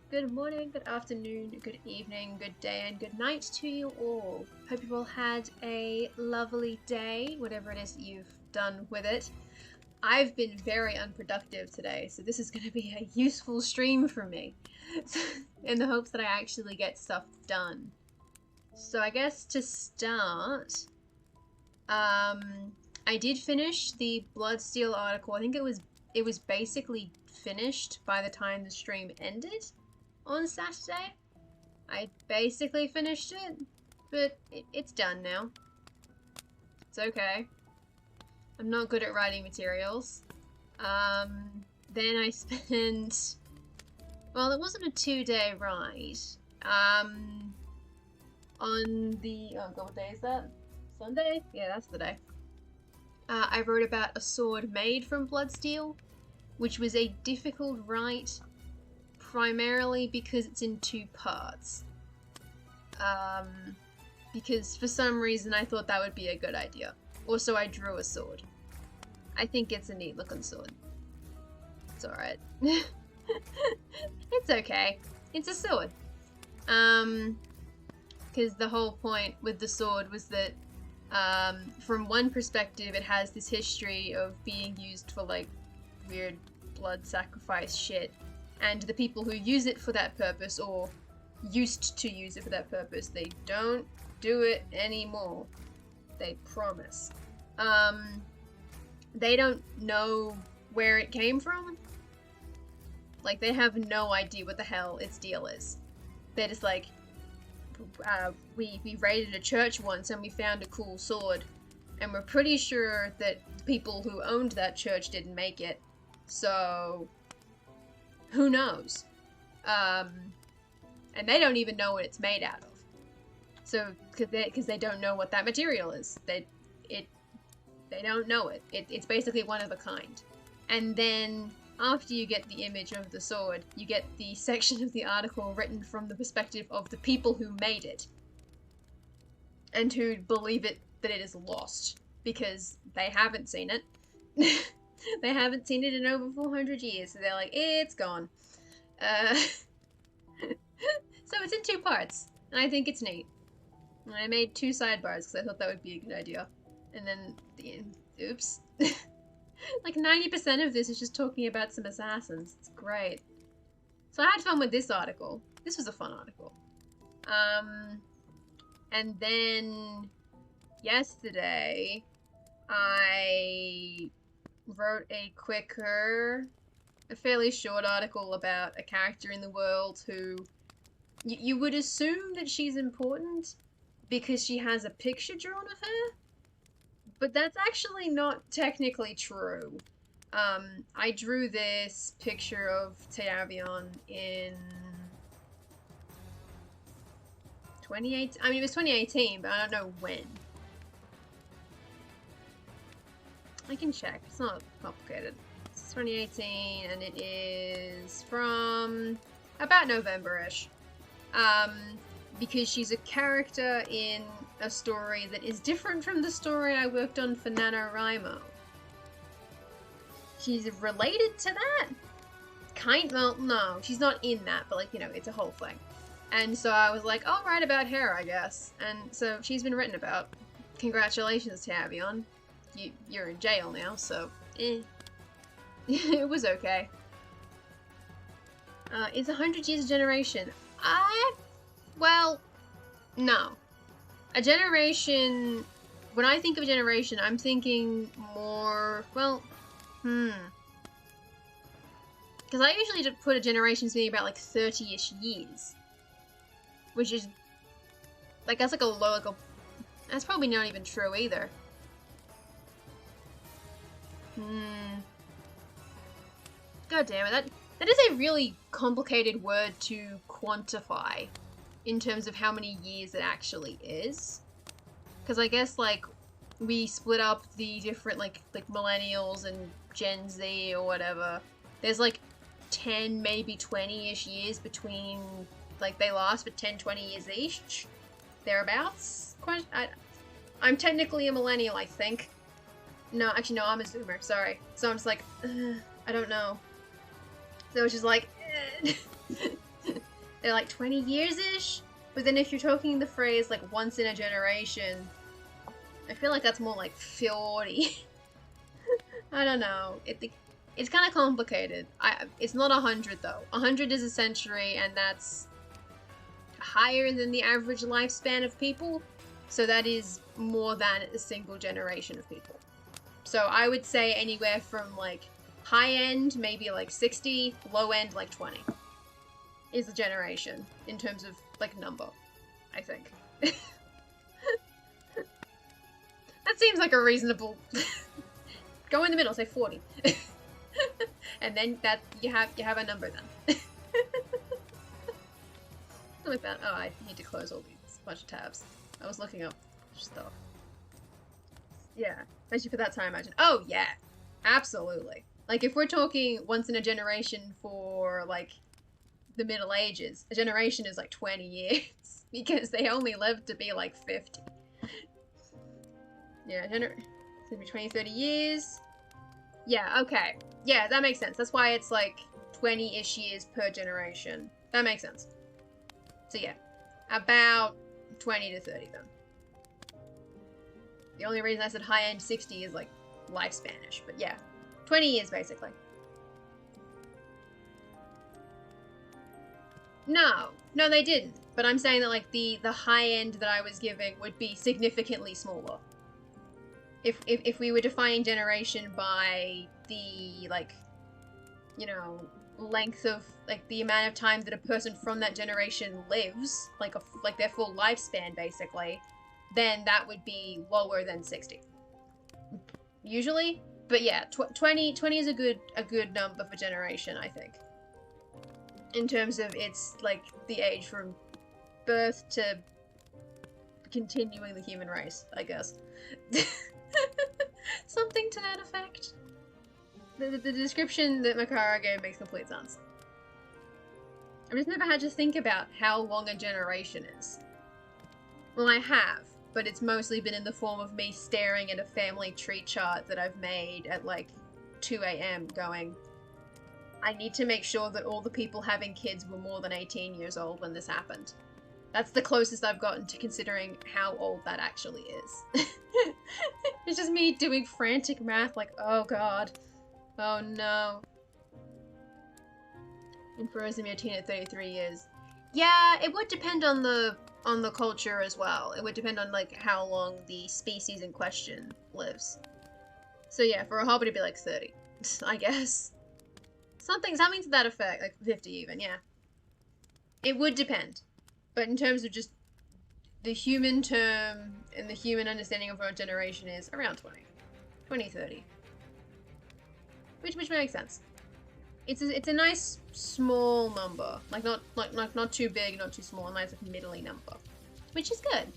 Good morning, good afternoon, good evening, good day, and good night to you all. Hope you all had a lovely day, whatever it is that you've done with it. I've been very unproductive today, so this is going to be a useful stream for me, in the hopes that I actually get stuff done. So I guess to start, I did finish the Bloodsteel article. I think it was basically finished by the time the stream ended on Saturday. I basically finished it, but it's done now. It's okay. I'm not good at writing materials. Then I spent, well, it wasn't a 2-day ride. On the, oh god, what day is that? Sunday? Yeah, that's the day. I wrote about a sword made from Bloodsteel, which was a difficult write, primarily because it's in 2 parts. Because for some reason I thought that would be a good idea. Also, I drew a sword. I think it's a neat looking sword. It's alright. It's okay. It's a sword. Because the whole point with the sword was that from one perspective it has this history of being used for like weird blood sacrifice shit, and the people who use it for that purpose, or used to use it for that purpose, they don't do it anymore. They promise. They don't know where it came from. Like, they have no idea what the hell its deal is. They're just like, we raided a church once and we found a cool sword, and we're pretty sure that the people who owned that church didn't make it, so who knows? And they don't even know what it's made out of. So, because they don't know what that material is. They don't know it. It's basically one of a kind. And then, after you get the image of the sword, you get the section of the article written from the perspective of the people who made it. And who believe that it is lost. Because they haven't seen it. They haven't seen it in over 400 years, so they're like, it's gone. So it's in 2 parts, and I think it's neat. And I made 2 sidebars because I thought that would be a good idea. And then oops. Like 90% of this is just talking about some assassins. It's great. So I had fun with this article. This was a fun article. And then yesterday I wrote a fairly short article about a character in the world who you would assume that she's important because she has a picture drawn of her, but that's actually not technically true. I drew this picture of Teavion in 2018. I mean, it was 2018, but I don't know when. I can check. It's not complicated. It's 2018, and it is from about November-ish. Because she's a character in a story that is different from the story I worked on for NaNoWriMo. She's related to that? Well, no, she's not in that, but like, you know, it's a whole thing. And so I was like, I'll write about her, I guess. And so she's been written about. Congratulations, Tavion. You're in jail now, so it was okay. It's 100 years a generation. Well, no. A generation, when I think of a generation, I'm thinking more, well, because I usually just put a generation as being about like 30-ish years. Which is, like, that's like a low, like a, that's probably not even true either. God damn it, that is a really complicated word to quantify in terms of how many years it actually is. Because I guess, like, we split up the different, like millennials and Gen Z or whatever. There's, like, 10, maybe 20-ish years between, like, they last for 10, 20 years each. Thereabouts. I'm technically a millennial, I think. No, actually, no, I'm a zoomer, sorry. So I'm just like, I don't know. So it's just like, they're like 20 years-ish. But then if you're talking the phrase like once in a generation, I feel like that's more like 40. I don't know. It's kind of complicated. It's not 100 though. 100 is a century, and that's higher than the average lifespan of people. So that is more than a single generation of people. So I would say anywhere from like high end, maybe like 60, low end like 20 is the generation in terms of like number, I think. That seems like a reasonable... Go in the middle, say 40. And then that you have a number then. Something like that. Oh, I need to close all these bunch of tabs. I was looking up stuff. Yeah, especially for that time, imagine. Oh yeah, absolutely. Like if we're talking once in a generation for like the Middle Ages, a generation is like 20 years because they only lived to be like 50. Yeah, it's gonna be 20, 30 years. Yeah, okay. Yeah, that makes sense. That's why it's like 20-ish years per generation. That makes sense. So yeah, about 20 to 30 then. The only reason I said high-end 60 is like lifespanish, but yeah, 20 years basically. No, they didn't. But I'm saying that like the high end that I was giving would be significantly smaller. If we were defining generation by the like, you know, length of like the amount of time that a person from that generation lives, like their full lifespan basically, then that would be lower than 60. Usually, but yeah, 20 is a good number for generation, I think. In terms of its like the age from birth to continuing the human race, I guess. Something to that effect. The description that Makara gave makes complete sense. I've just never had to think about how long a generation is. Well, I have, but it's mostly been in the form of me staring at a family tree chart that I've made at like 2 AM going, I need to make sure that all the people having kids were more than 18 years old when this happened. That's the closest I've gotten to considering how old that actually is. It's just me doing frantic math like, oh god. Oh no. In Frozen Mere Teen at 33 years. Yeah, it would depend on the culture as well. It would depend on like how long the species in question lives. So yeah, for a hobbit it'd be like 30, I guess. Something to that effect, like 50 even, yeah. It would depend. But in terms of just the human term and the human understanding of what a generation is, around 20, 30. Which makes sense. It's a nice small number, like not too big, not too small, a nice like middly number, which is good.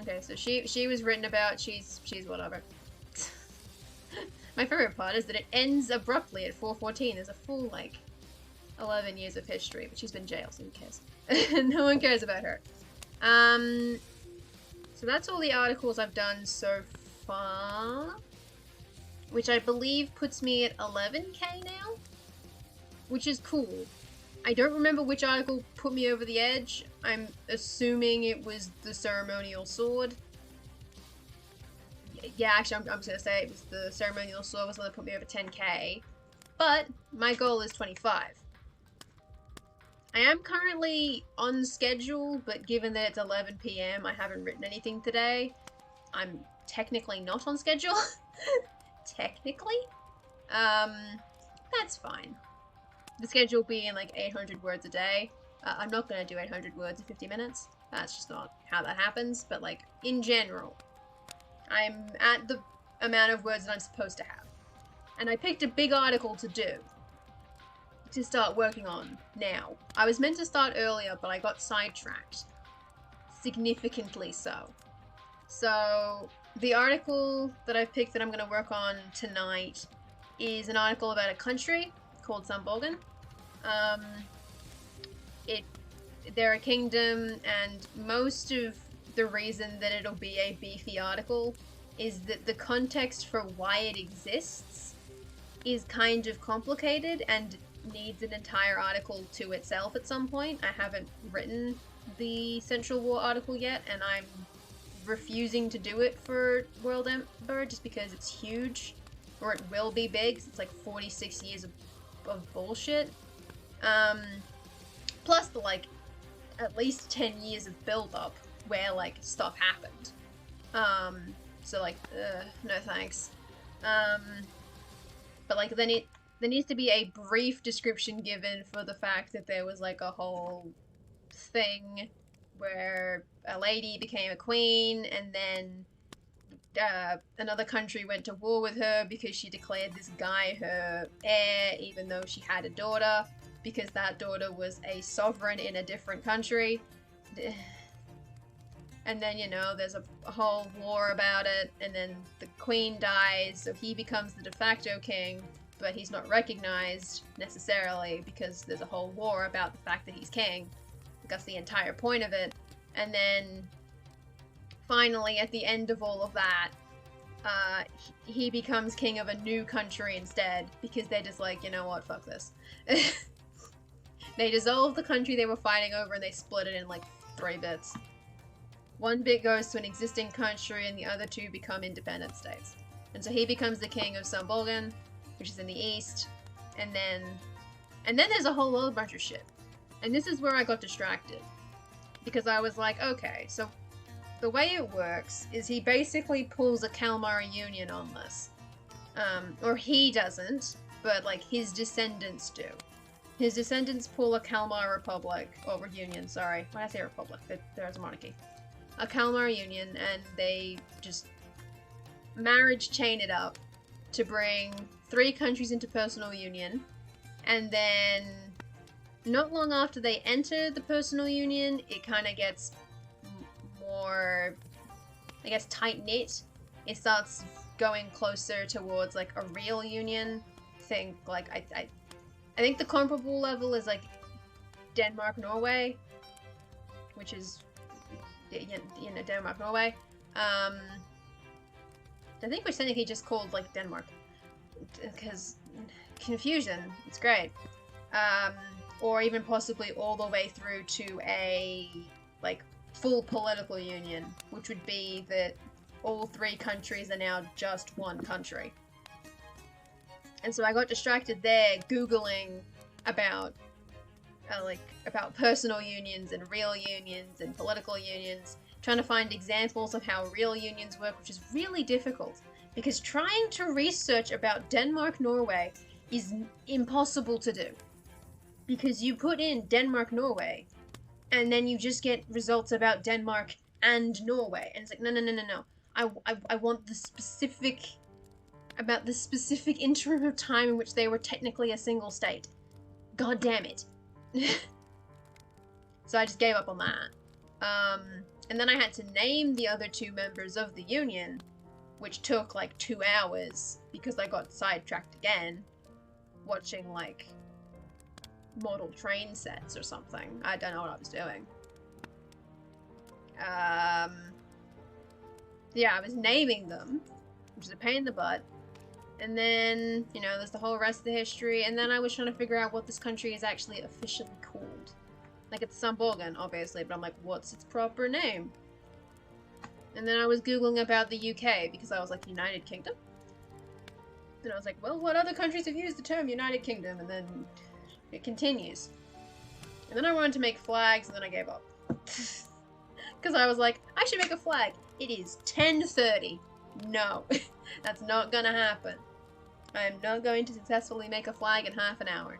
Okay, so she was written about. She's whatever. My favorite part is that it ends abruptly at 4:14. There's a full like 11 years of history, but she's been jailed, so who cares? No one cares about her. So that's all the articles I've done so far, which I believe puts me at 11k now, which is cool. I don't remember which article put me over the edge. I'm assuming it was the ceremonial sword. Yeah, actually, I'm just gonna say it was the ceremonial sword was the one that put me over 10k, but my goal is 25. I am currently on schedule, but given that it's 11 PM, I haven't written anything today. I'm technically not on schedule. Technically? That's fine. The schedule being like 800 words a day. I'm not gonna do 800 words in 50 minutes. That's just not how that happens, but like, in general, I'm at the amount of words that I'm supposed to have. And I picked a big article to do. To start working on now. I was meant to start earlier, but I got sidetracked. Significantly so. So, the article that I've picked that I'm going to work on tonight is an article about a country called Sambogen. They're a kingdom, and most of the reason that it'll be a beefy article is that the context for why it exists is kind of complicated, and needs an entire article to itself at some point. I haven't written the Central War article yet, and I'm refusing to do it for WorldEmber just because it's huge, or it will be big. It's like 46 years of bullshit. Plus the like at least 10 years of build up where like stuff happened. So like, no thanks. But like there needs to be a brief description given for the fact that there was like a whole thing where a lady became a queen, and then another country went to war with her because she declared this guy her heir, even though she had a daughter, because that daughter was a sovereign in a different country. And then, you know, there's a whole war about it, and then the queen dies, so he becomes the de facto king, but he's not recognized necessarily because there's a whole war about the fact that he's king. That's the entire point of it. And then finally, at the end of all of that, he becomes king of a new country instead, because they're just like, you know what, fuck this. They dissolved the country they were fighting over and they split it in like 3 bits. One bit goes to an existing country and the other 2 become independent states. And so he becomes the king of Sambogen, which is in the east, and then there's a whole other bunch of shit. And this is where I got distracted, because I was like, okay, so the way it works is he basically pulls a Kalmar Union on this. Or he doesn't, but like his descendants do. His descendants pull a Kalmar Republic, or Union, sorry. Why did I say Republic? There's a monarchy. A Kalmar Union, and they just marriage chain it up to bring 3 countries into personal union, and then not long after they enter the personal union, it kind of gets more, I guess, tight-knit. It starts going closer towards like a real union. Think like I think the comparable level is like Denmark, Norway, which is, you know, Denmark, Norway. I think we're technically just called like Denmark, because confusion. It's great. Or even possibly all the way through to a like full political union, which would be that all 3 countries are now just one country. And so I got distracted there Googling about about personal unions and real unions and political unions, trying to find examples of how real unions work, which is really difficult, because trying to research about Denmark, Norway is impossible to do. Because you put in Denmark, Norway, and then you just get results about Denmark and Norway. And it's like, no. I want the specific, about the specific interim of time in which they were technically a single state. God damn it. So I just gave up on that. And then I had to name the other 2 members of the union, which took like 2 hours because I got sidetracked again, watching like model train sets or something. I don't know what I was doing. Yeah, I was naming them, which is a pain in the butt. And then, you know, there's the whole rest of the history, and then I was trying to figure out what this country is actually officially called. Like, it's Sambogen, obviously, but I'm like, what's its proper name? And then I was Googling about the UK, because I was like, United Kingdom? And I was like, well, what other countries have used the term United Kingdom? And then it continues. And then I wanted to make flags, and then I gave up. Because I was like, I should make a flag. It is 10:30. No, that's not gonna happen. I am not going to successfully make a flag in half an hour.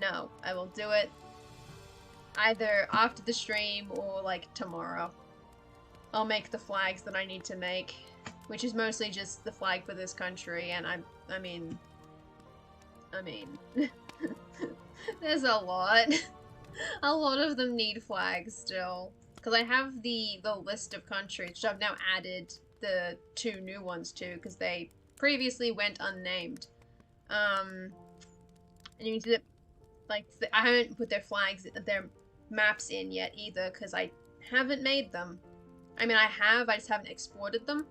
No, I will do it either after the stream or like tomorrow. I'll make the flags that I need to make, which is mostly just the flag for this country, and I mean, there's a lot. A lot of them need flags still. Because I have the list of countries, which I've now added the 2 new ones to, because they previously went unnamed. And you can see that, like, I haven't put their flags, their maps in yet either, because I haven't made them. I mean, I just haven't exported them.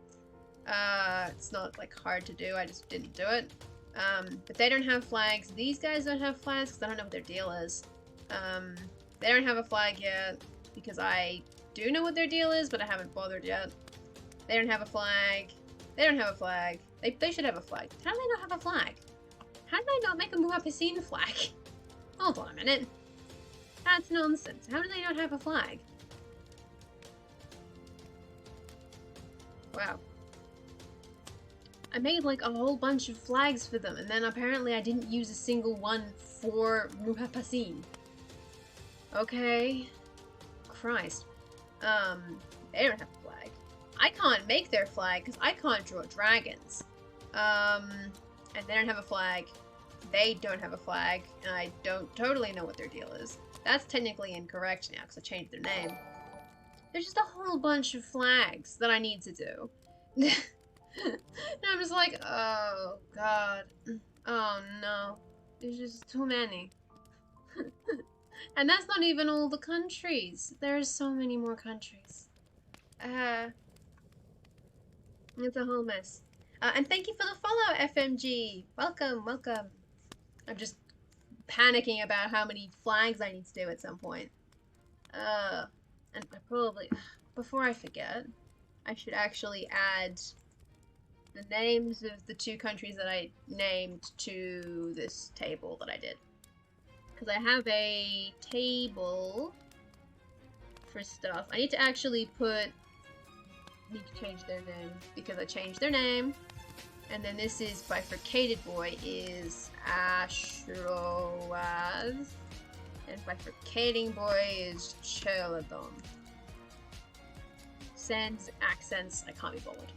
It's not, like, hard to do, I just didn't do it. But they don't have flags. These guys don't have flags because I don't know what their deal is. They don't have a flag yet because I do know what their deal is, but I haven't bothered yet. They don't have a flag. They don't have a flag. They should have a flag. How do they not have a flag? How did I not make a Muapicine flag? Hold on a minute. That's nonsense. How do they not have a flag? Wow. I made like a whole bunch of flags for them, and then apparently I didn't use a single one for Muapicine. Okay. Christ. They don't have a flag. I can't make their flag because I can't draw dragons. And they don't have a flag. They don't have a flag, and I don't totally know what their deal is. That's technically incorrect now because I changed their name. There's just a whole bunch of flags that I need to do. And I'm just like, oh god. Oh no. There's just too many. And that's not even all the countries. There's so many more countries. It's a whole mess. And thank you for the follow, FMG. Welcome, welcome. I'm just panicking about how many flags I need to do at some point. And I probably, before I forget, I should actually add the names of the 2 countries that I named to this table that I did. Because I have a table for stuff. I need to actually need to change their name because I changed their name. And then this is bifurcated boy is Ashroaz. And bifurcating boy is Cheladon. Sans accents, I can't be bothered.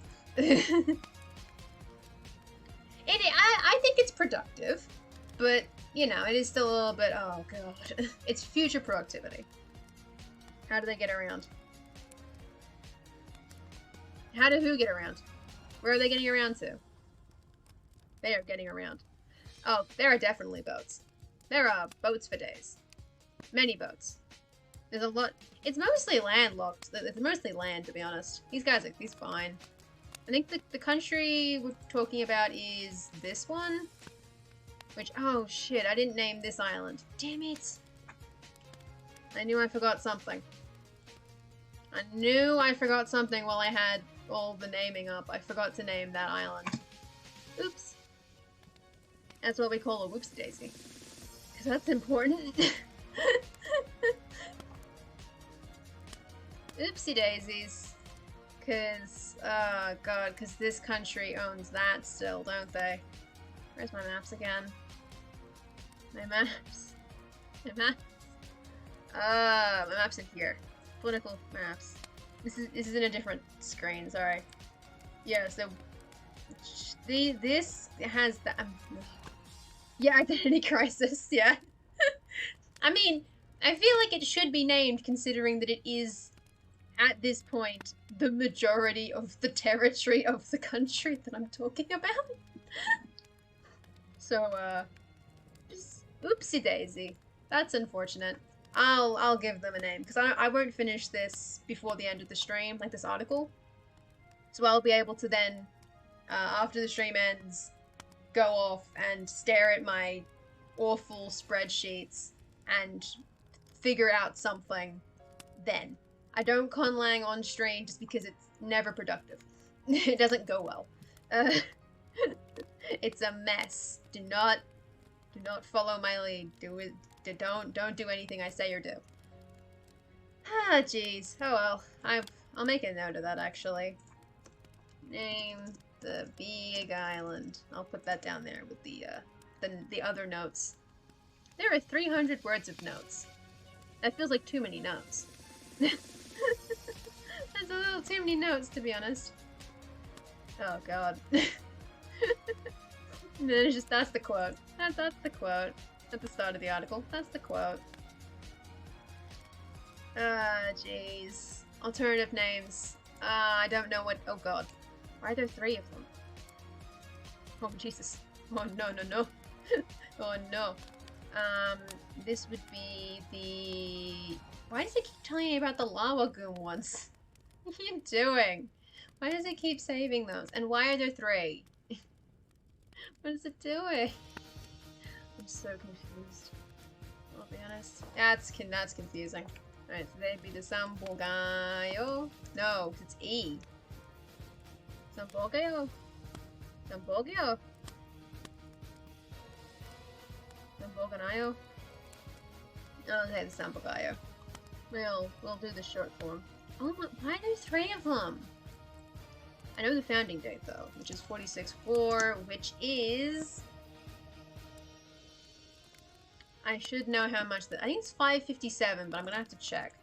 I think it's productive, but you know, it is still a little bit, oh god. It's future productivity. How do they get around? How do who get around? Where are they getting around to? They are getting around. Oh, there are definitely boats. There are boats for days. Many boats. There's a lot. It's mostly landlocked. It's mostly land, to be honest. These guys are fine. I think the country we're talking about is this one. Which, oh shit, I didn't name this island. Damn it. I knew I forgot something. I knew I forgot something while I had all the naming up. I forgot to name that island. Oops. That's what we call a whoopsie daisy. Because that's important. Oopsie daisies. Because, god, because this country owns that still, don't they? Where's my maps again? My maps. My maps. My maps in here. Political maps. This is in a different screen, sorry. Yeah, so this has the yeah, identity crisis, yeah. I mean, I feel like it should be named considering that it is at this point the majority of the territory of the country that I'm talking about. So just oopsie daisy. That's unfortunate. I'll give them a name because I won't finish this before the end of the stream, like this article. So I'll be able to then, after the stream ends, go off and stare at my awful spreadsheets and figure out something then. I don't conlang on stream just because it's never productive. It doesn't go well. It's a mess. Do not follow my lead. Don't do anything I say or do. Ah, jeez. Oh well. I'll make a note of that actually. Name the big island. I'll put that down there with the other notes. There are 300 words of notes. That feels like too many notes. That's a little too many notes, to be honest. Oh god. And then it's just, that's the quote. That's the quote. At the start of the article. That's the quote. Jeez. Alternative names. I don't know what, oh god. Why are there 3 of them? Oh Jesus. Oh no, no, no. Oh no. This would be the... Why does it keep telling me about the lava goon ones? What are you doing? Why does it keep saving those? And why are there 3? What is it doing? I'm so confused. I'll be honest. That's confusing. Alright, so they'd be the sambogayo. No, it's E. Sambogayo. Sambogayo. Samboganayo. I'll say the sambogayo. We'll do the short form. Oh my, why are there 3 of them? I know the founding date though, which is 46-4, which is... I should know how much that. I think it's 557, but I'm gonna have to check.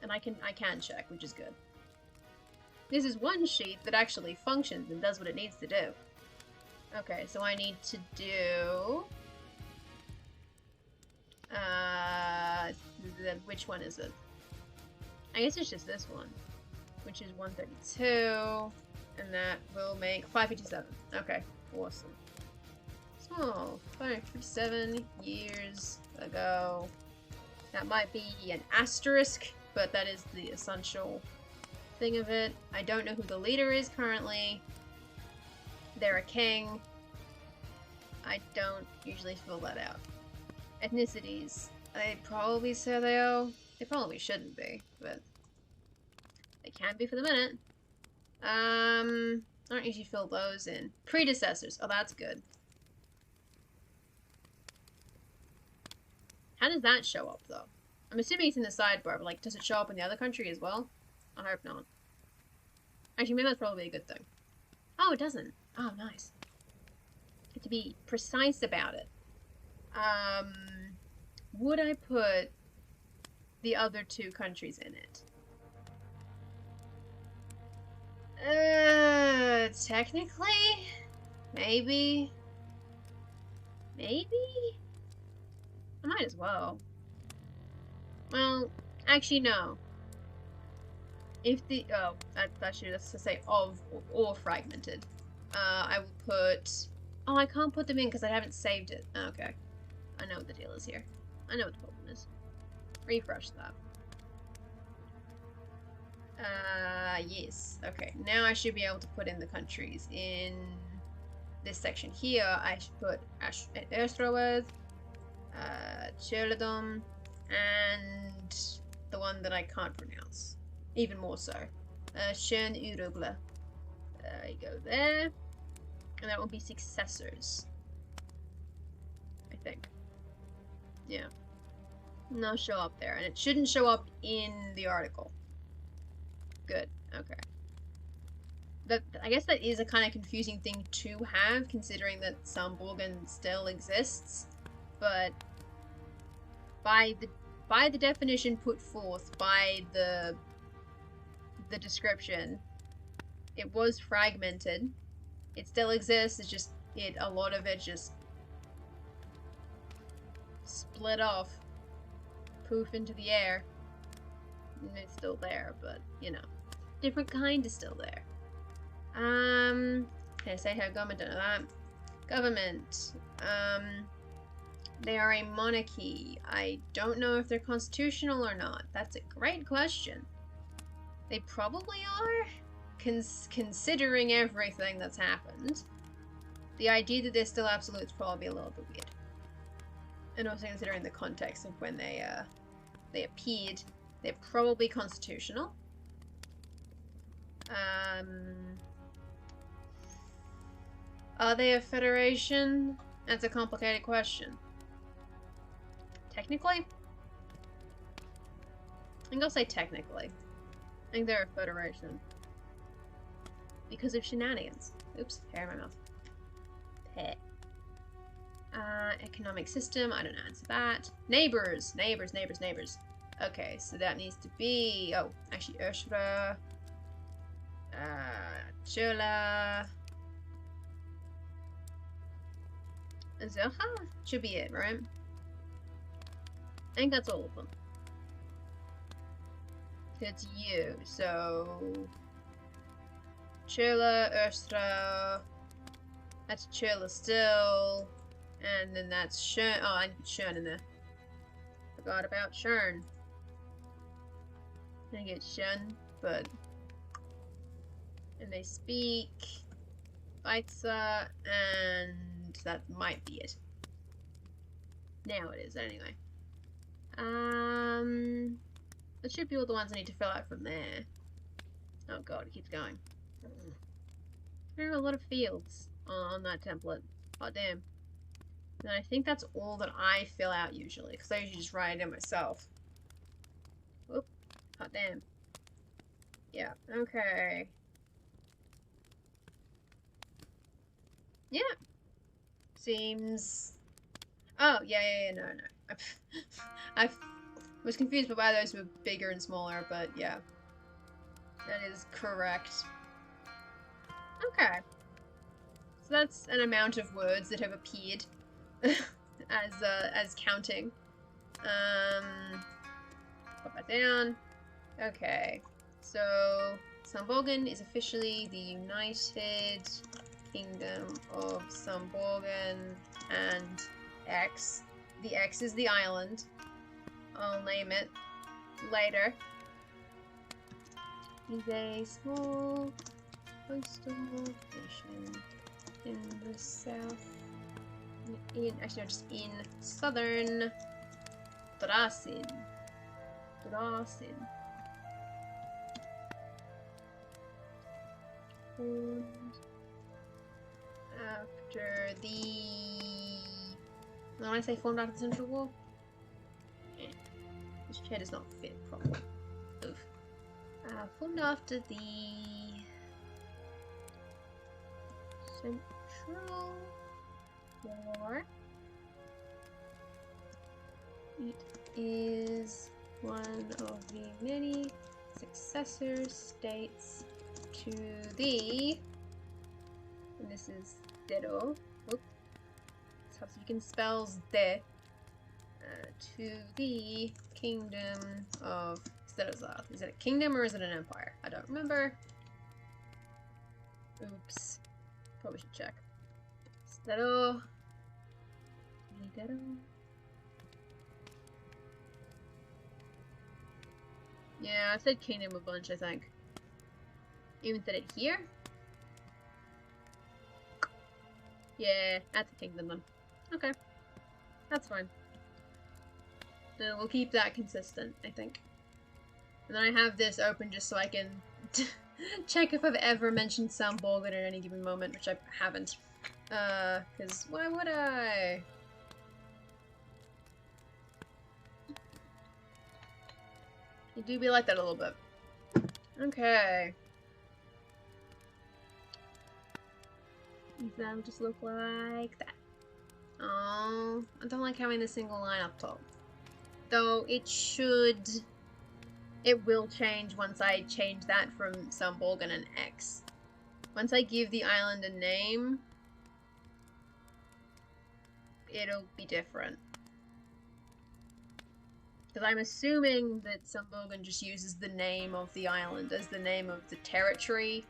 And I can check, which is good. This is one sheet that actually functions and does what it needs to do. Okay, so I need to do which one is it? I guess it's just this one, which is 132, and that will make 557. Okay, awesome. Oh, 557 years ago. That might be an asterisk, but that is the essential thing of it. I don't know who the leader is currently. They're a king. I don't usually fill that out. Ethnicities. They probably say they are. They probably shouldn't be, but they can be for the minute. I don't usually fill those in. Predecessors. Oh, that's good. How does that show up, though? I'm assuming it's in the sidebar, but, like, does it show up in the other country as well? I hope not. Actually, maybe that's probably a good thing. Oh, it doesn't. Oh, nice. Get to be precise about it. Would I put the other 2 countries in it? Technically? Maybe? Maybe? I might as well. Well, actually, no. If the... Oh, that should have to say of or fragmented. I will put... Oh, I can't put them in because I haven't saved it. Okay. I know what the deal is here. I know what the problem is. Refresh that. Yes. Okay, now I should be able to put in the countries. In this section here, I should put Erstraweth, Cheladom, and the one that I can't pronounce. Even more so. Schön Urugle. You go there. And that will be successors. I think. Yeah. And they'll show up there. And it shouldn't show up in the article. Good. Okay. I guess that is a kind of confusing thing to have, considering that sambogen still exists. But by the definition put forth by the description, it was fragmented. It still exists. It's just a lot of it just split off, poof into the air. And it's still there, but you know, different kind is still there. Okay, say how government, don't know that. Government. They are a monarchy. I don't know if they're constitutional or not. That's a great question. They probably are, considering everything that's happened. The idea that they're still absolute is probably a little bit weird. And also considering the context of when they appeared, they're probably constitutional. Are they a federation? That's a complicated question. Technically? I think I'll say technically. I think they're a federation. Because of shenanigans. Oops, hair in my mouth. Pet. Economic system, I don't answer that. Neighbors, neighbors, neighbors, neighbors. Okay, so that needs to be... Oh, actually, Ursula. Chola. Zoha? Should be it, right? I think that's all of them. It's you, so... Chola, Ursula. That's Chola still. And then that's Shern. Oh, I need Shern in there. Forgot about Shern. I get Shern, but... And they speak... Pizza, and that might be it. Now it is, anyway. That should be all the ones I need to fill out from there. Oh god, it keeps going. There are a lot of fields on that template. Oh damn. And I think that's all that I fill out usually, because I usually just write it in myself. Whoop. Hot damn. Yeah, okay. Yeah. Seems... Oh, yeah, no. I was confused by why those were bigger and smaller, but yeah. That is correct. Okay. So that's an amount of words that have appeared as counting. Put that down. Okay. So Sambogen is officially the United Kingdom of Sambogen and X. The X is the island. I'll name it later. Is a small coastal nation in the south. Actually, no, just in southern Drasin. And after the... When I say formed after the Central War? This chair does not fit properly. Oof. Formed after the Central War. It is one of the many successor states to the, and this is Dedo. Oop. Subsequent spells de. To the Kingdom of Stedozath. Is it a kingdom or is it an empire? I don't remember. Oops. Probably should check. Stedo. Dedo. Yeah, I said kingdom a bunch, I think. Even said it here? Yeah, that's a kingdom then. Okay. That's fine. No, we'll keep that consistent, I think. And then I have this open just so I can check if I've ever mentioned Sambogen at any given moment, which I haven't. Because why would I? You do be like that a little bit. Okay. These now just look like that. Oh, I don't like having the single line up top. Though it will change once I change that from Sambogen and X. Once I give the island a name, it'll be different. Because I'm assuming that Sambogen just uses the name of the island as the name of the territory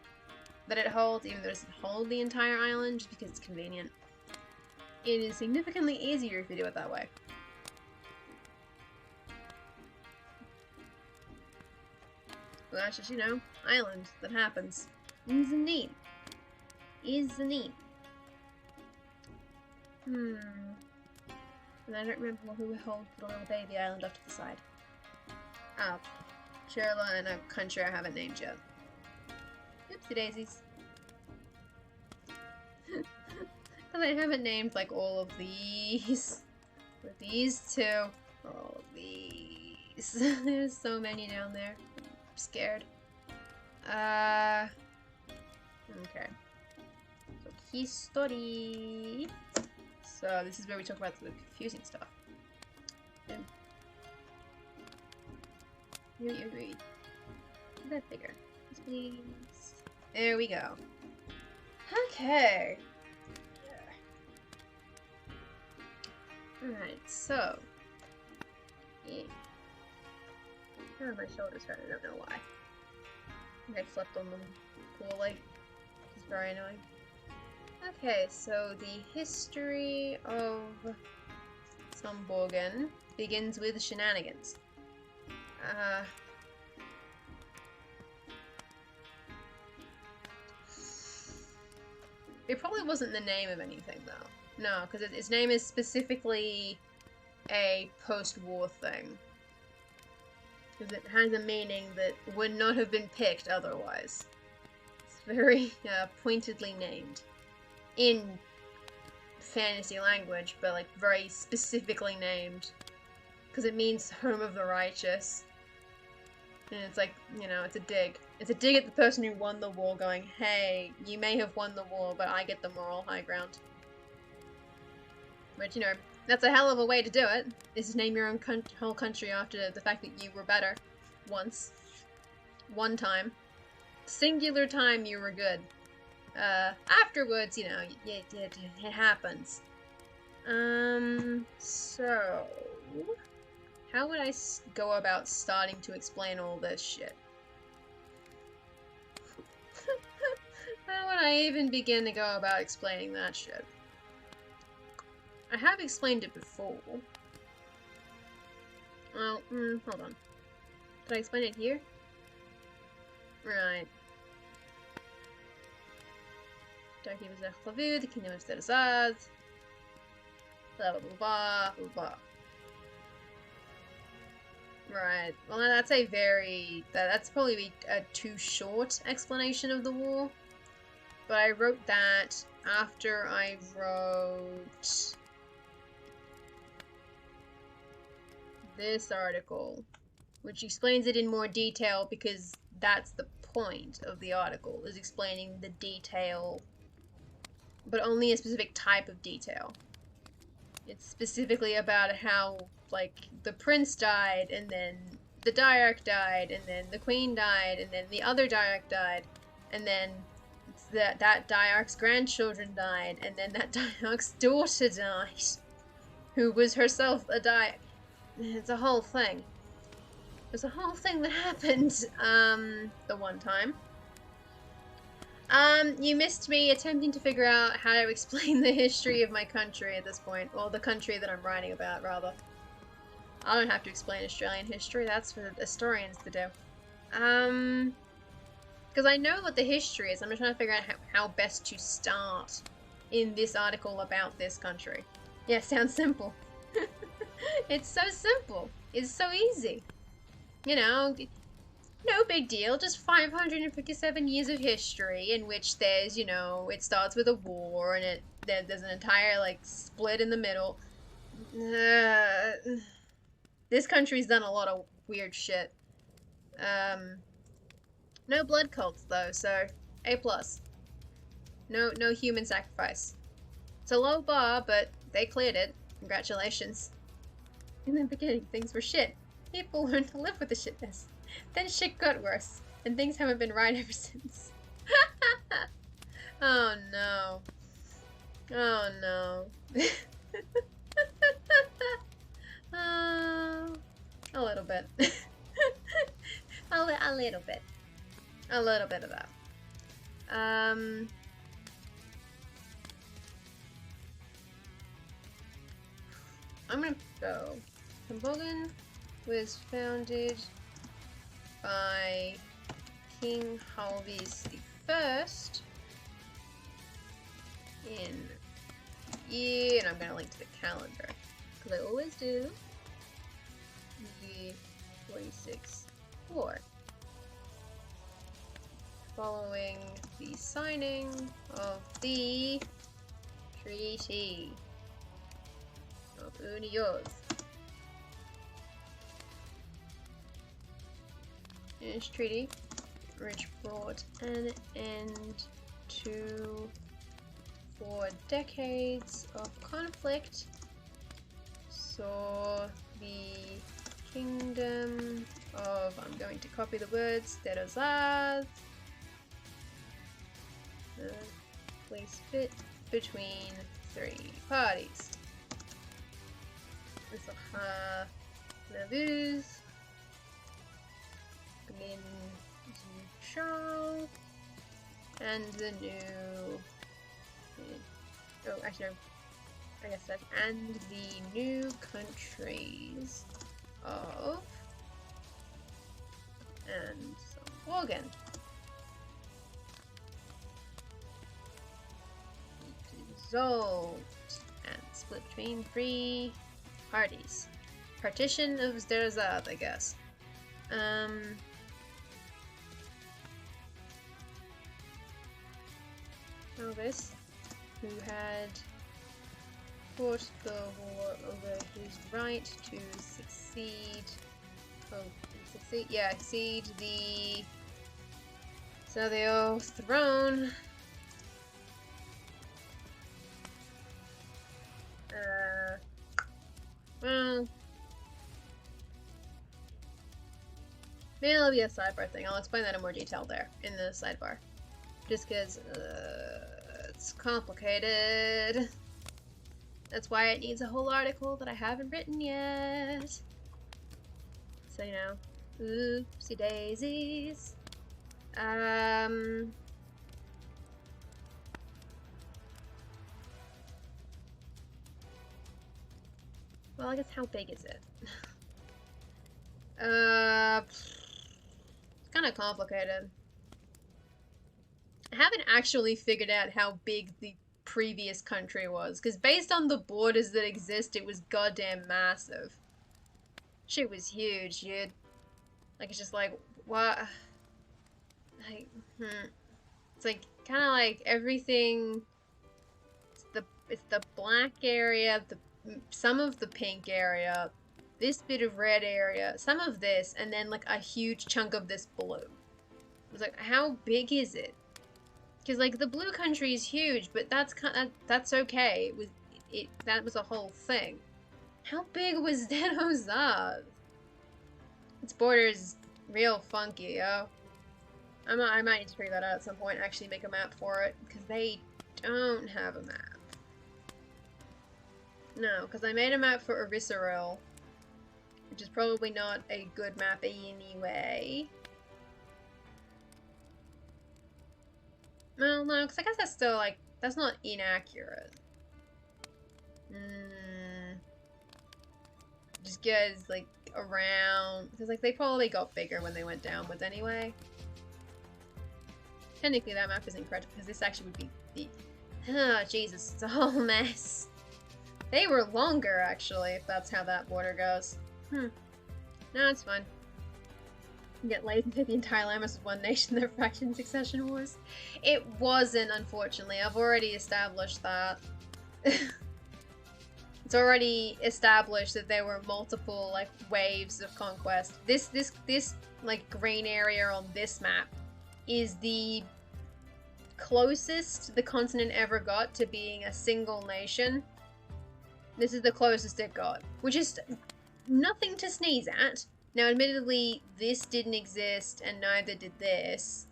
that it holds, even though it doesn't hold the entire island, just because it's convenient. It is significantly easier if you do it that way. Well, that's just, you know, island that happens. Isn't it? Isn't it? And I don't remember who holds the little baby island off to the side. Oh, Sherla and a country I haven't named yet. Oopsie daisies. Because I haven't named, like, all of these. But these two are all of these. There's so many down there. I'm scared. Okay. So, history. So, this is where we talk about the confusing stuff. Read. That bigger. Please. There we go. Okay. Alright, so. Yeah. Oh, my shoulders hurt. I don't know why. I think I slept on them poorly. Which is very annoying. Okay, so the history of Sambogen begins with shenanigans. It probably wasn't the name of anything, though. No, because its name is specifically a post-war thing. Because it has a meaning that would not have been picked otherwise. It's very pointedly named. In fantasy language, but like very specifically named. Because it means home of the righteous. And it's like, you know, it's a dig. It's a dig at the person who won the war, going, hey, you may have won the war, but I get the moral high ground. Which, you know, that's a hell of a way to do it. Is to name your own whole country after the fact that you were better. Once. One time. Singular time you were good. Afterwards, you know, it happens. So... how would I go about starting to explain all this shit? How would I even begin to go about explaining that shit? I have explained it before. Well, hold on. Did I explain it here? Right. Darky was a Clavu, the kingdom of Sterazaz. Blah blah blah blah blah. Right. Well, that's a very... that's probably a too short explanation of the war. But I wrote that after I wrote this article, which explains it in more detail because that's the point of the article, is explaining the detail, but only a specific type of detail. It's specifically about how, like, the prince died, and then the Diarch died, and then the queen died, and then the other Diarch died, and then that Diarch's grandchildren died, and then that Diarch's daughter died, who was herself a Diarch. It's a whole thing. There's a whole thing that happened, the one time. You missed me attempting to figure out how to explain the history of my country at this point. Well, the country that I'm writing about, rather. I don't have to explain Australian history, that's for historians to do. Because I know what the history is, I'm just trying to figure out how best to start in this article about this country. Yeah, sounds simple. It's so simple. It's so easy. You know, no big deal, just 557 years of history in which there's, you know, it starts with a war and there's an entire, like, split in the middle. This country's done a lot of weird shit. No blood cults, though, so A+. No human sacrifice. It's a low bar, but they cleared it. Congratulations. In the beginning, things were shit. People learned to live with the shitness. Then shit got worse, and things haven't been right ever since. Oh no. Oh no. A little bit. a little bit. A little bit of that. I'm gonna go. Sambogen was founded by King Halvis I in year, and I'm gonna link to the calendar because I always do. Year 46-4. Following the signing of the Treaty of Unios. In this treaty, which brought an end to 4 decades of conflict, saw the kingdom of, I'm going to copy the words, Sterazaz, place fit between 3 parties. Zaha Navuz, Min Charles, and the new. Oh, actually, no. I guess that's and the new countries of and sambogen. dissolved and split between 3 parties. Partition of Zderzad, I guess. Elvis, who had fought the war over his right to succeed. Oh, succeed? Yeah, succeed the Sadio throne. Well, maybe it'll be a sidebar thing. I'll explain that in more detail there in the sidebar. Just because it's complicated. That's why it needs a whole article that I haven't written yet. So, you know, oopsie daisies. Well, I guess how big is it? It's kind of complicated. I haven't actually figured out how big the previous country was, because based on the borders that exist, it was goddamn massive. Shit was huge, dude. Like, it's just like, what? Like, It's like, kind of like everything. It's the black area, some of the pink area, this bit of red area, some of this, and then like a huge chunk of this blue. I was like, how big is it? Because like the blue country is huge, but that's okay. That was a whole thing. How big was Denozad? Its border is real funky, yo. I might need to figure that out at some point and actually make a map for it, because they don't have a map. No, because I made a map for Erisaril, which is probably not a good map anyway. Well, no, because I guess that's still, like, that's not inaccurate. Just guys, like, around, because, like, they probably got bigger when they went downwards anyway. Technically, that map is incredible, because this actually would be the... Oh, Jesus, it's a whole mess. They were longer, actually, if that's how that border goes. No, it's fine. Get laid and the entire land was one nation, their faction succession wars. It wasn't, unfortunately. I've already established that. It's already established that there were multiple, like, waves of conquest. This like, green area on this map is the closest the continent ever got to being a single nation. This is the closest it got, which is nothing to sneeze at. Now, admittedly, this didn't exist, and neither did this.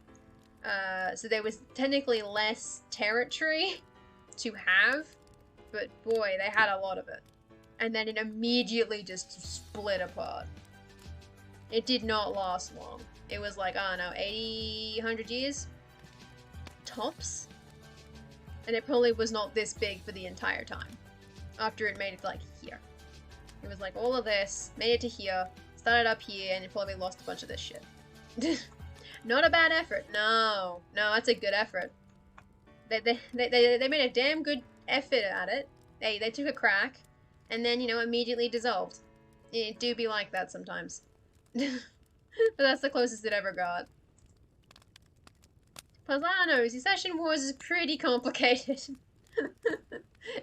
So there was technically less territory to have, but boy, they had a lot of it. And then it immediately just split apart. It did not last long. It was like, I don't know, 80, 100 years? Tops? And it probably was not this big for the entire time. After it made it, like, here. It was like all of this, made it to here, started up here, and it probably lost a bunch of this shit. Not a bad effort. No, that's a good effort. They made a damn good effort at it. They took a crack, and then, you know, immediately dissolved. It do be like that sometimes. But that's the closest it ever got. Plus, I don't know, Succession Wars is pretty complicated.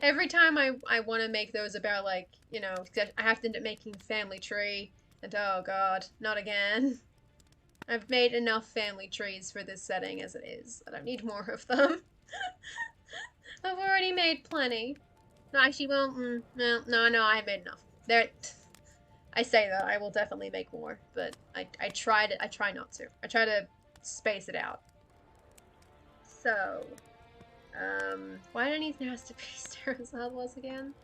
Every time I want to make those about, like, you know, I have to end up making family tree, and oh god, not again. I've made enough family trees for this setting as it is. I don't need more of them. I've already made plenty. No, actually, well, no, I have made enough. I say that, I will definitely make more, but I try not to. I try to space it out. So, why don't Ethan has to be Sterazad was again?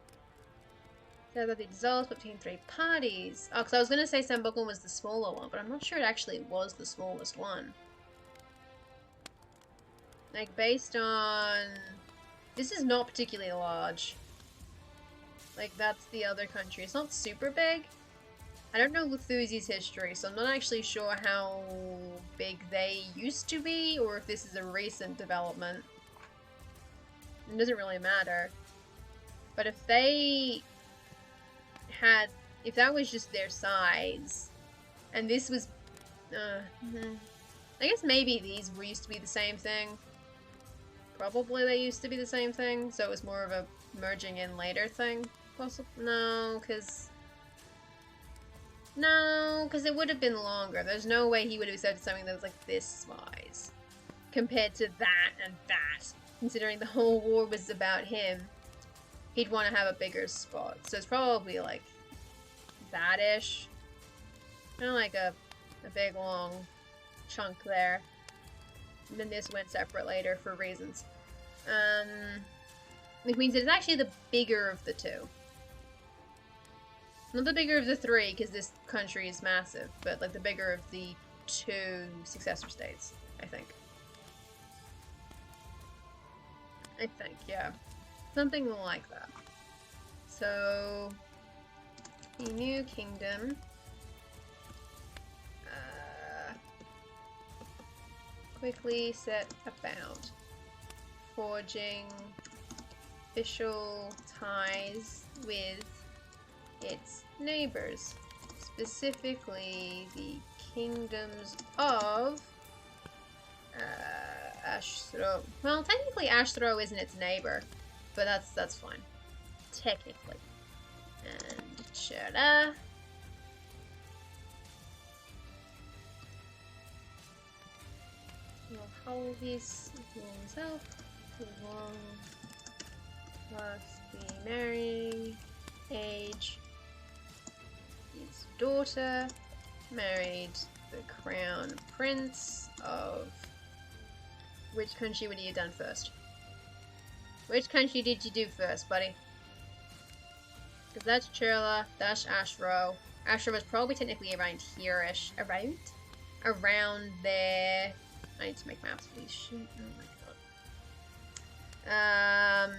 So that they dissolved between 3 parties. Oh, because I was going to say sambogen was the smaller one, but I'm not sure it actually was the smallest one. Like, based on... This is not particularly large. Like, that's the other country. It's not super big. I don't know Luthuzi's history, so I'm not actually sure how big they used to be, or if this is a recent development. It doesn't really matter. But if they had... If that was just their size, and this was... I guess maybe these used to be the same thing. Probably they used to be the same thing, so it was more of a merging in later thing. Possibly? No, because it would have been longer. There's no way he would have accepted something that was like this size compared to that and that. Considering the whole war was about him, he'd want to have a bigger spot. So it's probably like that-ish. Kind of like a big long chunk there. And then this went separate later for reasons. Which means it's actually the bigger of the two. Not the bigger of the three, because this country is massive, but like the bigger of the two successor states, I think. Yeah. Something like that. So, the new kingdom. Quickly set about forging official ties with its neighbors, specifically the kingdoms of Ashthro. Well, technically Ashthro isn't its neighbor, but that's fine. Technically. And Chera. Hold this himself. Long must be marrying age. His daughter married the crown prince of... Which country would you have done first? Which country did you do first, buddy? Because that's Churla, that's Ashro. Ashro was probably technically around here-ish. Around there. I need to make maps for these shit. Oh my god.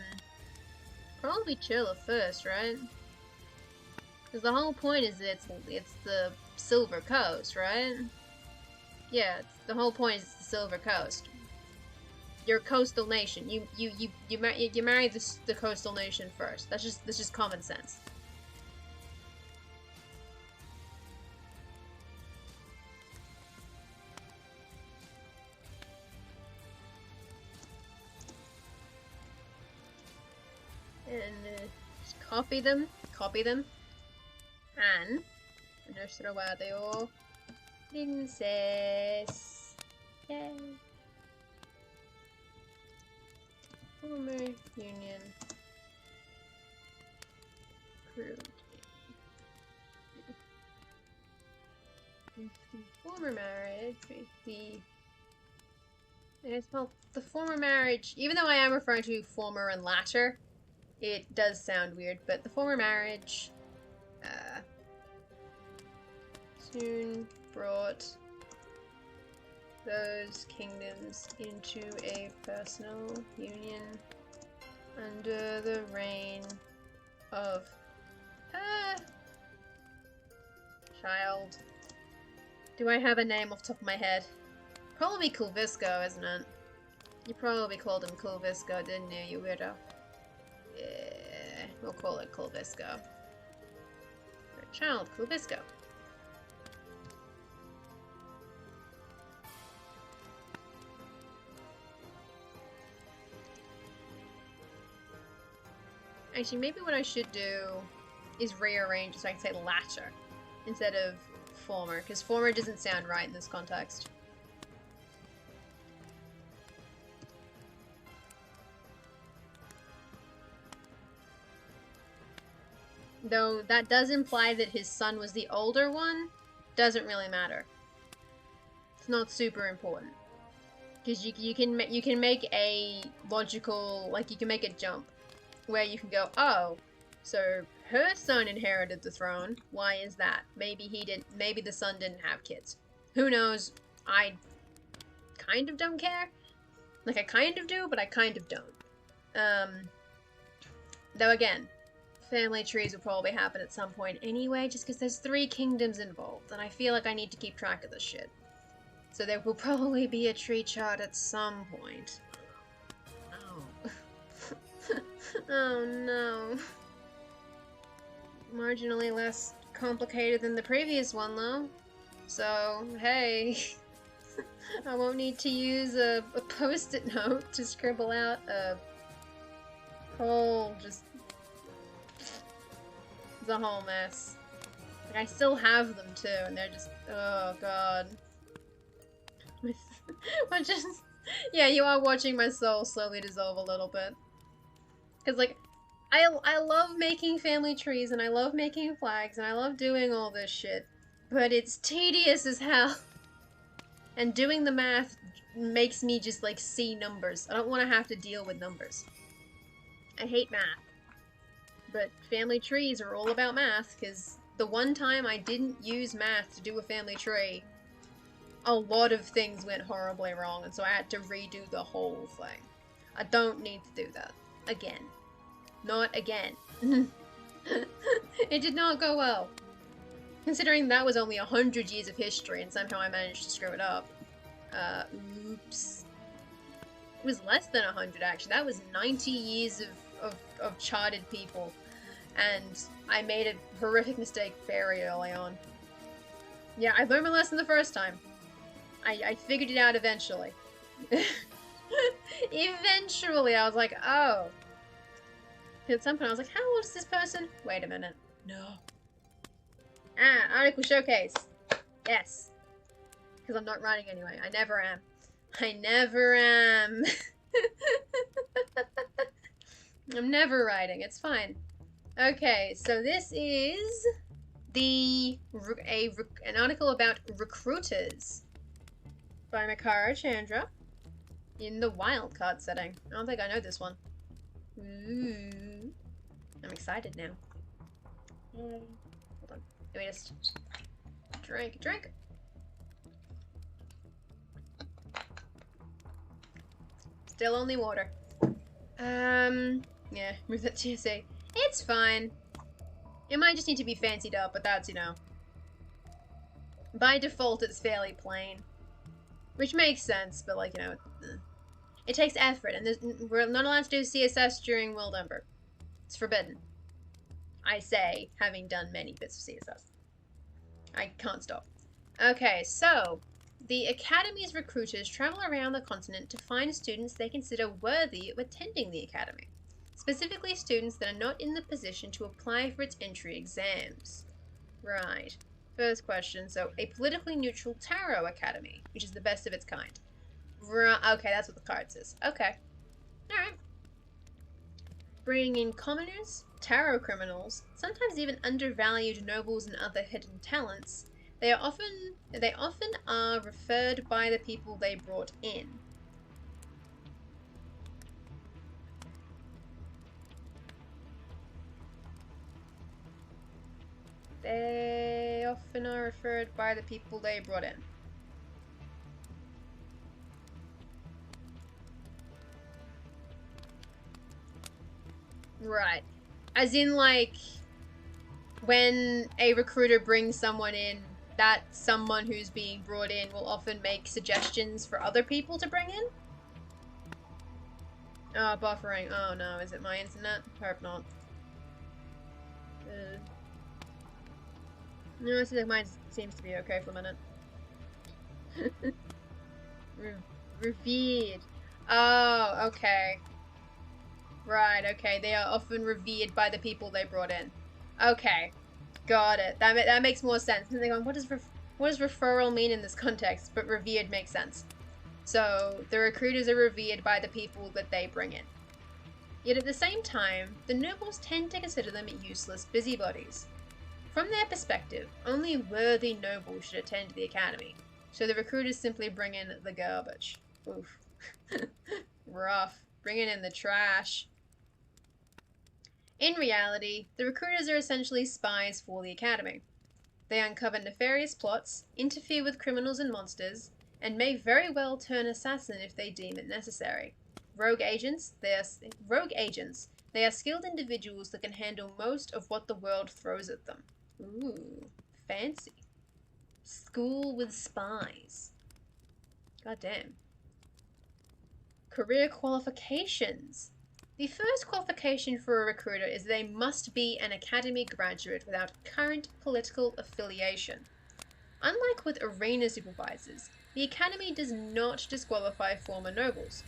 Probably Churla first, right? Because the whole point is it's the Silver Coast, right? Yeah, the whole point is the Silver Coast. You're a coastal nation. You marry the coastal nation first. That's just common sense. And just copy them, and just throw out your princess. Yay. Former union crew. Former marriage, the former marriage, even though I am referring to former and latter, it does sound weird, but the former marriage soon brought those kingdoms into a personal union under the reign of child. Do I have a name off the top of my head? Probably Kulvisco, isn't it? You probably called him Kulvisco, didn't you, you weirdo? Yeah, we'll call it Kulvisco. Child Kulvisco. Actually, maybe what I should do is rearrange so I can say latter instead of former, because former doesn't sound right in this context. Though that does imply that his son was the older one, doesn't really matter. It's not super important. Because you can make a logical, like you can make a jump where you can go, oh, so her son inherited the throne. Why is that? Maybe he didn't. Maybe the son didn't have kids. Who knows? I kind of don't care. Like I kind of do, but I kind of don't. Though again, family trees will probably happen at some point anyway, just because there's 3 kingdoms involved, and I feel like I need to keep track of this shit. So there will probably be a tree chart at some point. Oh. Oh no. Marginally less complicated than the previous one though. So, hey. I won't need to use a post-it note to scribble out a whole, just... It's a whole mess. Like, I still have them too, and they're just... Oh god. I'm just... Yeah, you are watching my soul slowly dissolve a little bit. Because, like, I love making family trees, and I love making flags, and I love doing all this shit. But it's tedious as hell. And doing the math makes me just, like, see numbers. I don't want to have to deal with numbers. I hate math. But family trees are all about math, because the one time I didn't use math to do a family tree, a lot of things went horribly wrong, and so I had to redo the whole thing. I don't need to do that. Again. Not again. It did not go well. Considering that was only 100 years of history, and somehow I managed to screw it up. Oops. It was less than 100, actually. That was 90 years of charted people. And I made a horrific mistake very early on. Yeah, I learned my lesson the first time. I figured it out eventually. Eventually, I was like, oh. At some point, I was like, how old is this person? Wait a minute. No. Ah, article showcase. Yes. Because I'm not writing anyway. I never am. I never am. I'm never writing. It's fine. Okay, so this is an article about recruiters by Makara Chandra in the wildcard setting. I don't think I know this one. Ooh. I'm excited now. Hold on. Let me just drink. Still only water. Yeah, move that TSA. It's fine. It might just need to be fancied up, but that's, you know. By default, it's fairly plain. Which makes sense, but, like, you know, it takes effort, and we're not allowed to do CSS during WorldEmber. It's forbidden. I say, having done many bits of CSS. I can't stop. Okay, so, the Academy's recruiters travel around the continent to find students they consider worthy of attending the Academy. Specifically, students that are not in the position to apply for its entry exams. Right. First question, so, a politically neutral tarot academy, which is the best of its kind. Okay, that's what the card says. Okay. Alright. Bringing in commoners, tarot criminals, sometimes even undervalued nobles and other hidden talents, they often are referred by the people they brought in. They often are referred by the people they brought in. Right. As in, like, when a recruiter brings someone in, that someone who's being brought in will often make suggestions for other people to bring in? Oh, buffering. Oh no, is it my internet? Hope not. No, it seems like mine seems to be okay for a minute. Revered. Oh, okay. Right, okay. They are often revered by the people they brought in. Okay. Got it. That makes more sense. And they're going, what does referral mean in this context? But revered makes sense. So, the recruiters are revered by the people that they bring in. Yet at the same time, the nobles tend to consider them useless busybodies. From their perspective, only worthy nobles should attend the academy, so the recruiters simply bring in the garbage. Oof. Rough. Bringing in the trash. In reality, the recruiters are essentially spies for the academy. They uncover nefarious plots, interfere with criminals and monsters, and may very well turn assassin if they deem it necessary. Rogue agents, they are skilled individuals that can handle most of what the world throws at them. Ooh, fancy. School with spies. God damn. Career qualifications. The first qualification for a recruiter is they must be an academy graduate without current political affiliation. Unlike with arena supervisors, the academy does not disqualify former nobles.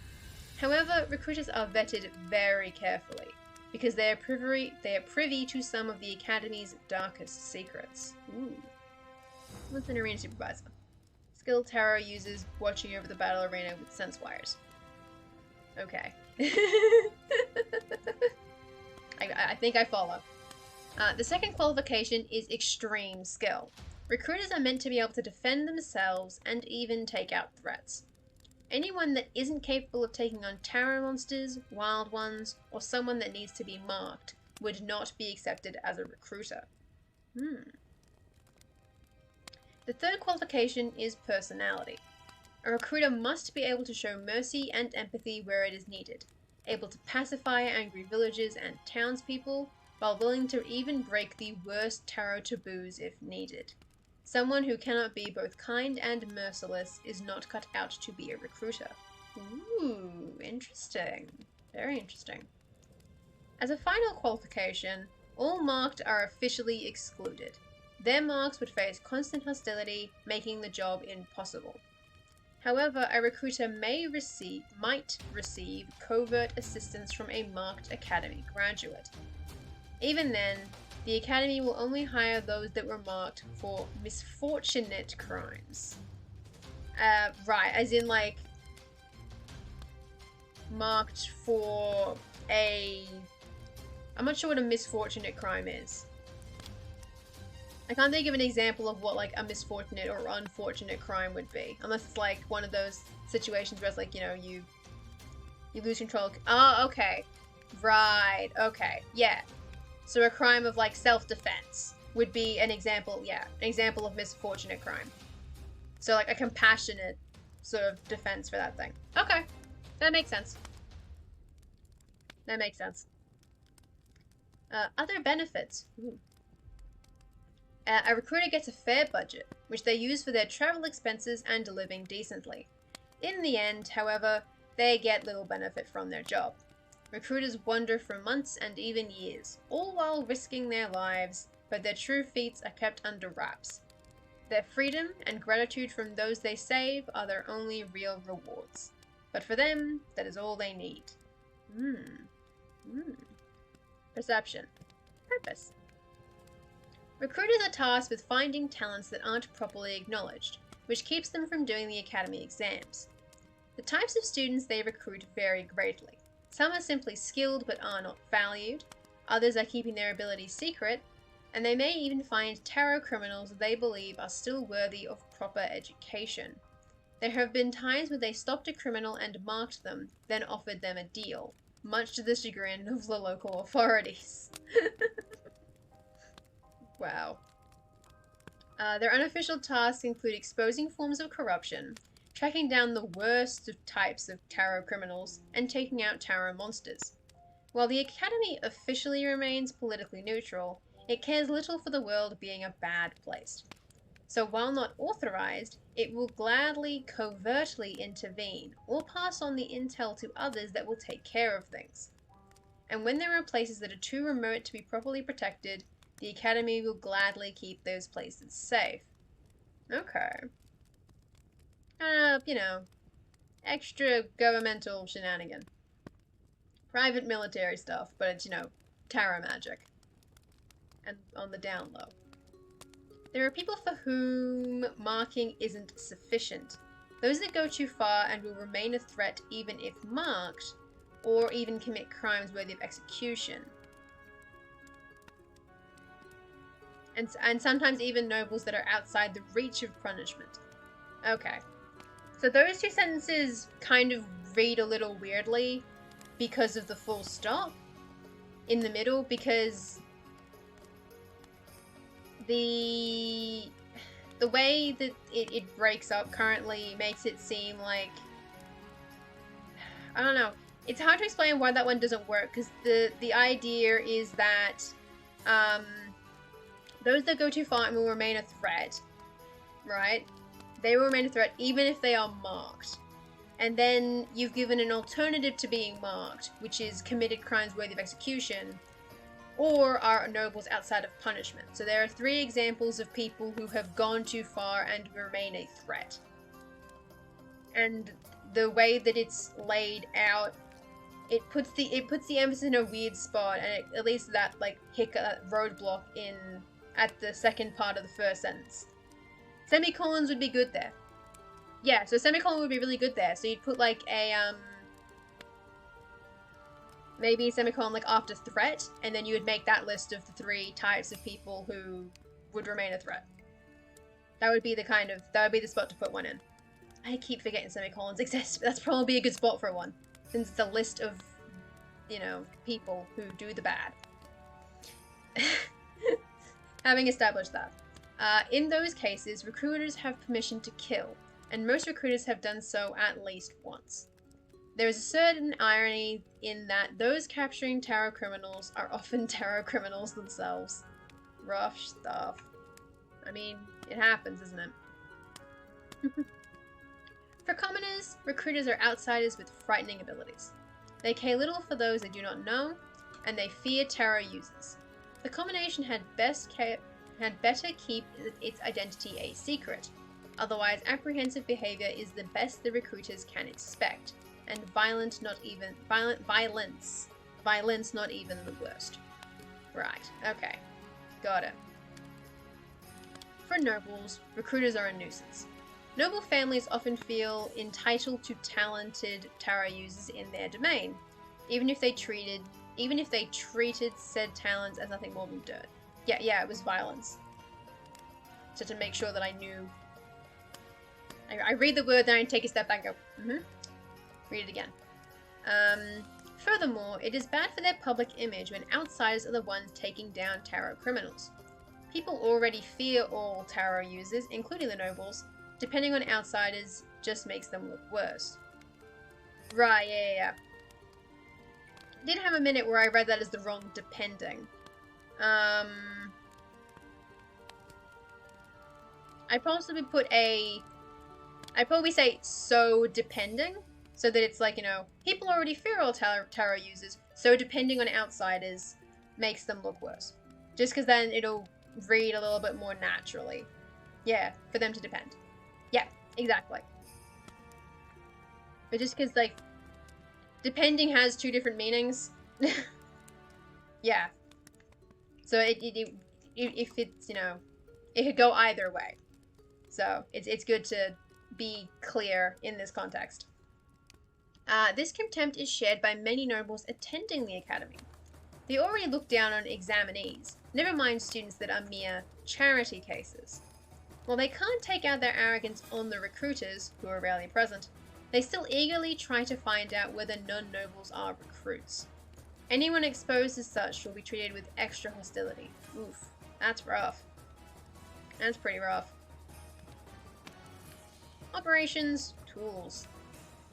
However, recruiters are vetted very carefully, because they are privy to some of the academy's darkest secrets. Ooh. What's an arena supervisor? Skilled tarot users watching over the battle arena with sense wires. Okay. I think I follow. The second qualification is extreme skill. Recruiters are meant to be able to defend themselves and even take out threats. Anyone that isn't capable of taking on tarot monsters, wild ones, or someone that needs to be marked would not be accepted as a recruiter. The third qualification is personality. A recruiter must be able to show mercy and empathy where it is needed, able to pacify angry villagers and townspeople, while willing to even break the worst tarot taboos if needed. Someone who cannot be both kind and merciless is not cut out to be a recruiter. Ooh, interesting. Very interesting. As a final qualification, all marked are officially excluded. Their marks would face constant hostility, making the job impossible. However, a recruiter might receive covert assistance from a marked academy graduate. Even then, the academy will only hire those that were marked for misfortunate crimes. Right, as in like marked for I'm not sure what a misfortunate crime is. I can't think of an example of what like a misfortunate or unfortunate crime would be, unless it's like one of those situations where it's like, you know, you lose control. Oh, okay. Right, okay. Yeah. So a crime of like self-defense would be an example, yeah, an example of misfortunate crime. So like a compassionate sort of defense for that thing. Okay. That makes sense. That makes sense. Other benefits. Ooh. A recruiter gets a fair budget, which they use for their travel expenses and living decently. In the end, however, they get little benefit from their job. Recruiters wander for months and even years, all while risking their lives, but their true feats are kept under wraps. Their freedom and gratitude from those they save are their only real rewards. But for them, that is all they need. Perception. Purpose. Recruiters are tasked with finding talents that aren't properly acknowledged, which keeps them from doing the academy exams. The types of students they recruit vary greatly. Some are simply skilled but are not valued, others are keeping their abilities secret, and they may even find tarot criminals they believe are still worthy of proper education. There have been times when they stopped a criminal and marked them, then offered them a deal, much to the chagrin of the local authorities. Wow. Their unofficial tasks include exposing forms of corruption, tracking down the worst of types of tarot criminals, and taking out tarot monsters. While the Academy officially remains politically neutral, it cares little for the world being a bad place. So while not authorized, it will gladly covertly intervene, or pass on the intel to others that will take care of things. And when there are places that are too remote to be properly protected, the Academy will gladly keep those places safe. Okay. You know, extra governmental shenanigan. Private military stuff, but it's, you know, tarot magic. And on the down low. There are people for whom marking isn't sufficient. Those that go too far and will remain a threat even if marked, or even commit crimes worthy of execution. And sometimes even nobles that are outside the reach of punishment. Okay. So those two sentences kind of read a little weirdly because of the full stop in the middle, because the way that it breaks up currently makes it seem like, I don't know, it's hard to explain why that one doesn't work, because the idea is that those that go too far and will remain a threat, right? They will remain a threat even if they are marked. And then you've given an alternative to being marked, which is committed crimes worthy of execution, or are nobles outside of punishment. So there are 3 examples of people who have gone too far and remain a threat. And the way that it's laid out, it puts the emphasis in a weird spot, and it, at least that like roadblock in at the second part of the first sentence. Semicolons would be good there. Yeah, so semicolon would be really good there. So you'd put like a maybe a semicolon like after threat, and then you would make that list of the 3 types of people who would remain a threat. That would be the spot to put one in. I keep forgetting semicolons exist, but that's probably a good spot for one, since it's a list of, you know, people who do the bad. Having established that, in those cases, recruiters have permission to kill, and most recruiters have done so at least once. There is a certain irony in that those capturing terror criminals are often terror criminals themselves. Rough stuff. I mean, it happens, isn't it? For commoners, recruiters are outsiders with frightening abilities. They care little for those they do not know, and they fear terror users. The combination had better keep its identity a secret. Otherwise, apprehensive behavior is the best the recruiters can expect, and violence not even the worst. Right, okay. Got it. For nobles, recruiters are a nuisance. Noble families often feel entitled to talented tarot users in their domain, even if they treated said talents as nothing more than dirt. Yeah, it was violence. So to make sure that I knew. I read the word, then I take a step back and go, read it again. Furthermore, it is bad for their public image when outsiders are the ones taking down tarot criminals. People already fear all tarot users, including the nobles. Depending on outsiders just makes them look worse. Right, yeah. Did have a minute where I read that as the wrong depending. I'd probably say so depending, so that it's like, you know, people already fear all tarot users, so depending on outsiders makes them look worse. Just because then it'll read a little bit more naturally. Yeah, for them to depend. Yeah, exactly. But just because, like, depending has 2 different meanings. Yeah. So if it's, you know, it could go either way. So it's good to be clear in this context. This contempt is shared by many nobles attending the academy. They already look down on examinees, never mind students that are mere charity cases. While they can't take out their arrogance on the recruiters, who are rarely present, they still eagerly try to find out whether non-nobles are recruits. Anyone exposed as such will be treated with extra hostility. Oof, that's rough. That's pretty rough. Operations, tools.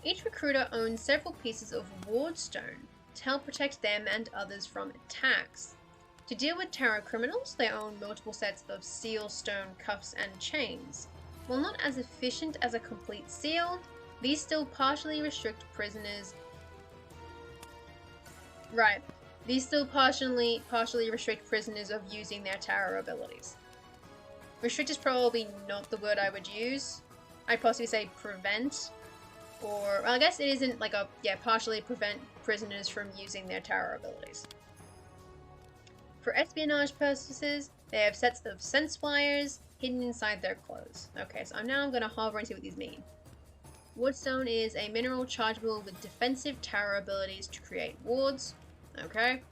Each recruiter owns several pieces of ward stone to help protect them and others from attacks. To deal with tarot criminals, they own multiple sets of seal stone cuffs and chains. While not as efficient as a complete seal, these still partially restrict prisoners. Right. These still partially restrict prisoners of using their tarot abilities. Restrict is probably not the word I would use. I'd possibly say prevent. Or, well, I guess it isn't like a, yeah, partially prevent prisoners from using their tarot abilities. For espionage purposes, they have sets of sense wires hidden inside their clothes. Okay, so I'm going to hover and see what these mean. Wardstone is a mineral chargeable with defensive tarot abilities to create wards. Okay.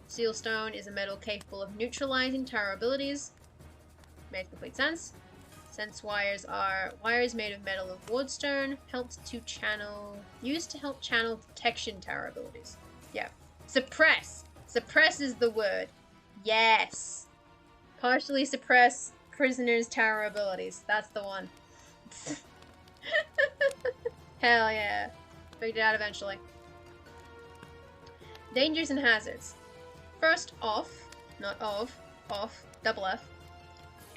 Sealstone is a metal capable of neutralizing tarot abilities. Makes complete sense. Sense wires are wires made of metal of wardstone, used to help channel detection tarot abilities. Yeah. Suppress. Suppress is the word. Yes. Partially suppress prisoners' tarot abilities. That's the one. Hell yeah. Figured it out eventually. Dangers and hazards. First off, not of, off, double F.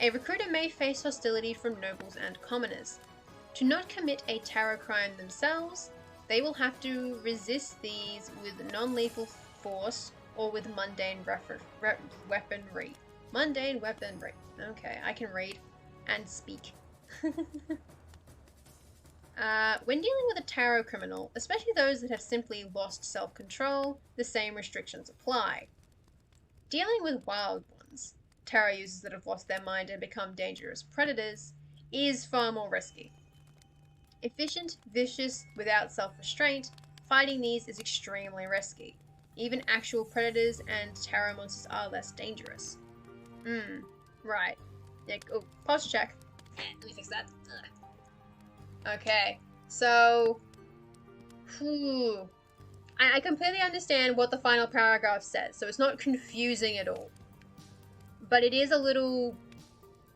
A recruiter may face hostility from nobles and commoners. To not commit a tarot crime themselves, they will have to resist these with non-lethal force or with mundane weaponry. Mundane weaponry. Okay, I can read and speak. When dealing with a tarot criminal, especially those that have simply lost self-control, the same restrictions apply. Dealing with wild ones, tarot users that have lost their mind and become dangerous predators, is far more risky. Efficient, vicious, without self-restraint, fighting these is extremely risky. Even actual predators and tarot monsters are less dangerous. Right. Yeah, oh, posture check. Let me fix that. Ugh. Okay, so... I completely understand what the final paragraph says, so it's not confusing at all. But it is a little...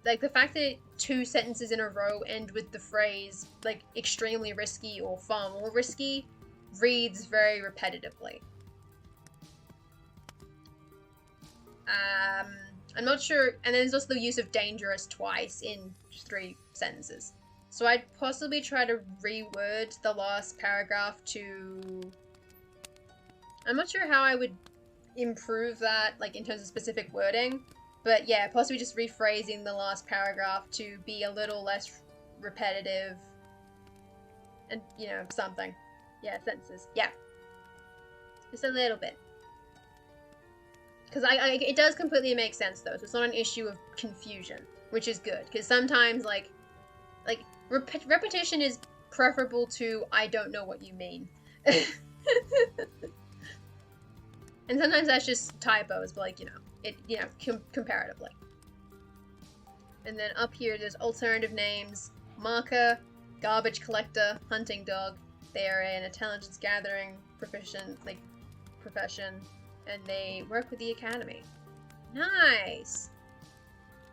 Like, the fact that 2 sentences in a row end with the phrase, like, extremely risky or far more risky, reads very repetitively. I'm not sure, and then there's also the use of dangerous twice in 3 sentences. So I'd possibly try to reword the last paragraph to... I'm not sure how I would improve that, like, in terms of specific wording. But yeah, possibly just rephrasing the last paragraph to be a little less repetitive. And, you know, something. Yeah, sentences. Yeah. Just a little bit. Because it does completely make sense, though. So it's not an issue of confusion, which is good. Because sometimes, like repetition is preferable to, I don't know what you mean. And sometimes that's just typos, but, like, comparatively. And then up here, there's alternative names. Marker, garbage collector, hunting dog. They are an intelligence gathering profession, and they work with the academy. Nice!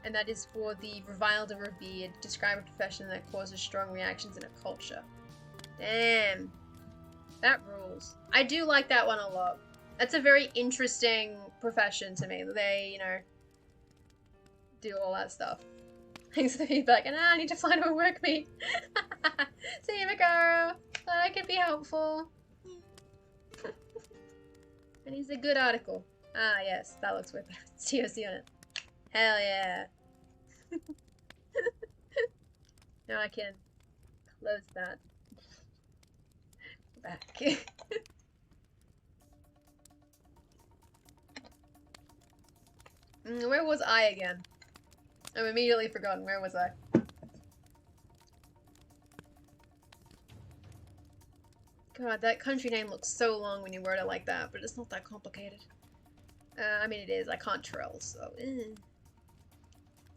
And that is for the reviled and revered, describe a profession that causes strong reactions in a culture. Damn. That rules. I do like that one a lot. That's a very interesting profession to me. They, do all that stuff. Thanks for the feedback. And I need to fly to a work meet. See you, Mikaro. Thought I could be helpful. And he's a good article. Ah, yes. That looks weird. TOC on it. Hell yeah. Now I can close that. Back. Where was I again? I'm immediately forgotten. Where was I? God, that country name looks so long when you word it like that, but it's not that complicated. I mean, it is. I can't trill, so...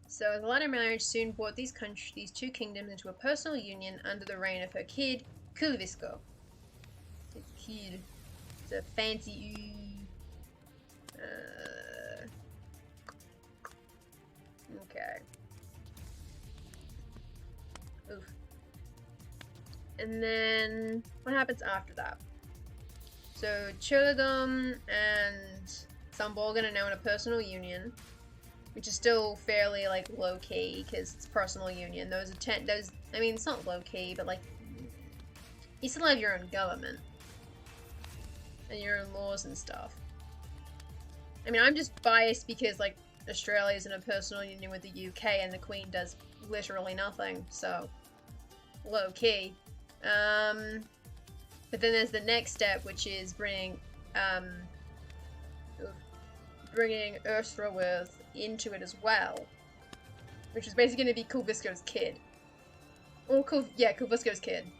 So, the latter marriage soon brought these 2 kingdoms into a personal union under the reign of her kid, Kulvisco. It's kid. It's a fancy... Okay. Oof. And then, what happens after that? So, Choladom and sambogen are now in a personal union, which is still fairly, like, low-key, because it's personal union. I mean, it's not low-key, but, like, you still have your own government. And your own laws and stuff. I mean, I'm just biased because, like, Australia's in a personal union with the UK and the Queen does literally nothing, so low-key. But then there's the next step, which is bringing Ursrawith into it as well, which is basically going to be Kulvisco's kid. Or Kulvisco's kid.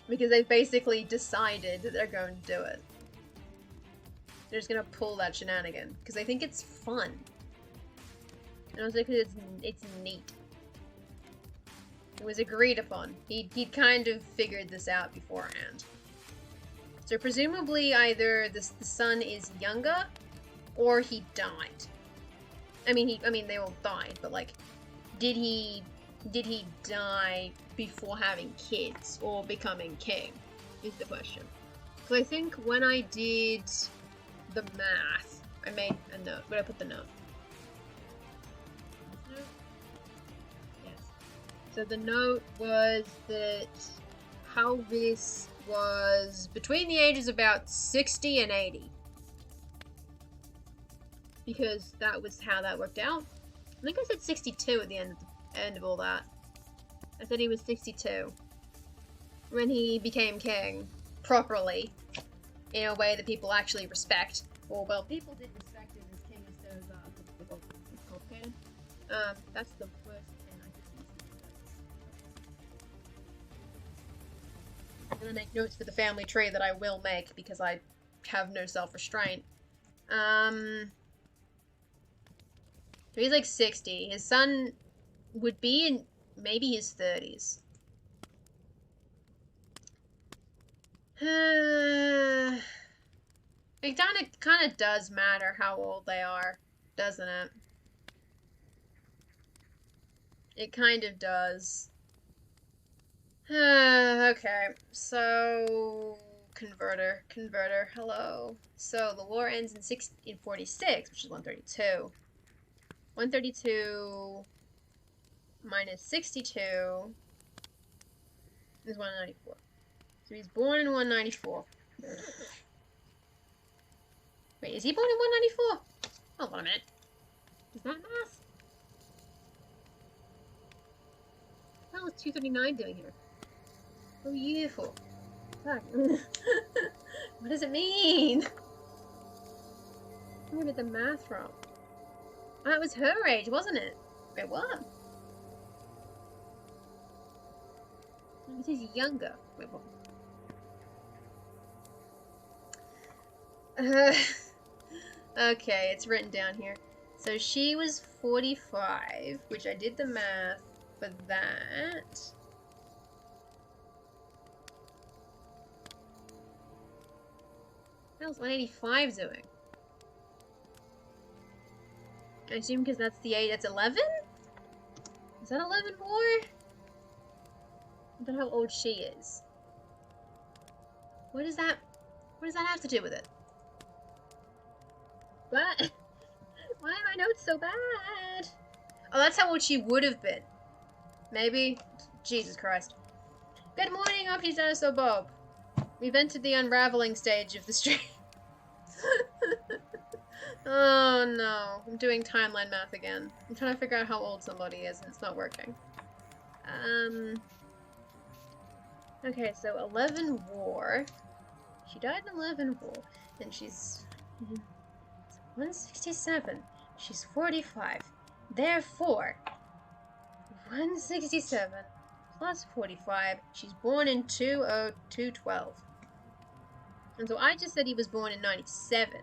Because they've basically decided that they're going to do it. They're just gonna pull that shenanigan because I think it's fun, and also because it's neat. It was agreed upon. He'd kind of figured this out beforehand. So presumably either the son is younger, or he died. I mean they all died, but like, did he die before having kids or becoming king? Is the question. So I think when I did the math, I made a note. Where did I put the note? Yes. So the note was that Halvis was between the ages of about 60 and 80. Because that was how that worked out. I think I said 62 at the end of all that. I said he was 62 when he became king properly, in a way that people actually respect. Or well, people did respect him as king instead of it's complicated. That's the worst thing I could use. I'm gonna make notes for the family tree that I will make because I have no self-restraint. So he's like 60. His son would be in maybe his 30s. It kind of does matter how old they are, doesn't it? It kind of does. Okay, so converter, hello. So the war ends in 46, which is 132. 132 minus 62 is 194. So he's born in 194. Wait, is he born in 194? Hold on a minute. Is that math? What the hell is 239 doing here? Oh, beautiful. Fuck. What does it mean? Where did the math from? Oh, that was her age, wasn't it? Wait, what? It says younger. Wait, what? Okay, it's written down here. So she was 45, which I did the math for that. How's 185 doing? I assume because that's the 8, that's 11? Is that 11 more? I don't know how old she is. What does that have to do with it? What? Why are my notes so bad? Oh, that's how old she would have been. Maybe? Jesus Christ. Good morning, Opti's Dinosaur Bob. We've entered the unraveling stage of the stream. Oh no, I'm doing timeline math again. I'm trying to figure out how old somebody is and it's not working. Okay, so 11 war. She died in 11 war. And she's 167. She's 45. Therefore, 167 plus 45. She's born in 20212. And so I just said he was born in 97.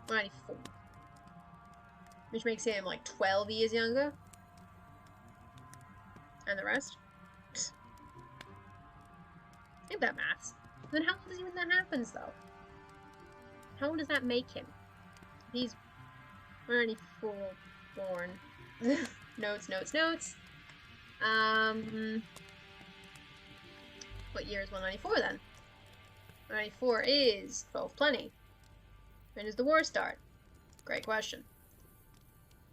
94. Which makes him like 12 years younger. And the rest? I think that maths. Then how old is he when that happens, though? How old does that make him? He's 194 born. Notes. What year is 194 then? 194 is 12 plenty. When does the war start? Great question.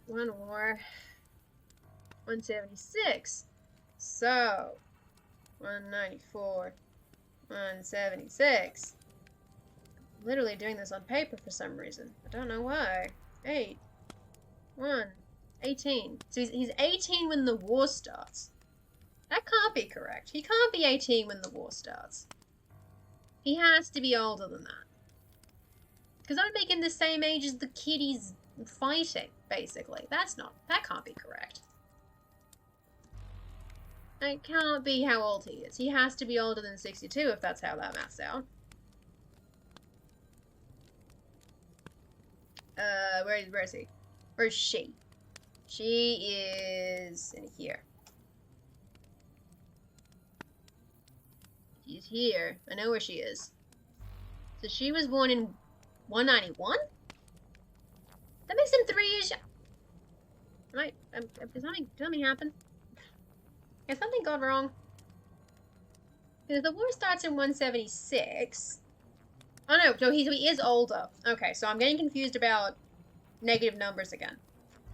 One war. 176. So, 194. 176. I'm literally doing this on paper for some reason. I don't know why. 8. 1. 18. So he's 18 when the war starts. That can't be correct. He can't be 18 when the war starts. He has to be older than that. Because that would make him the same age as the kid he's fighting, basically. That can't be correct. It can't be how old he is. He has to be older than 62 if that's how that maths out. Where is he? Where is she? She is in here. She's here. I know where she is. So she was born in 191? That makes him 3 years young. Did something happen? Has something gone wrong? Because the war starts in 176. Oh no, so he is older. Okay, so I'm getting confused about negative numbers again.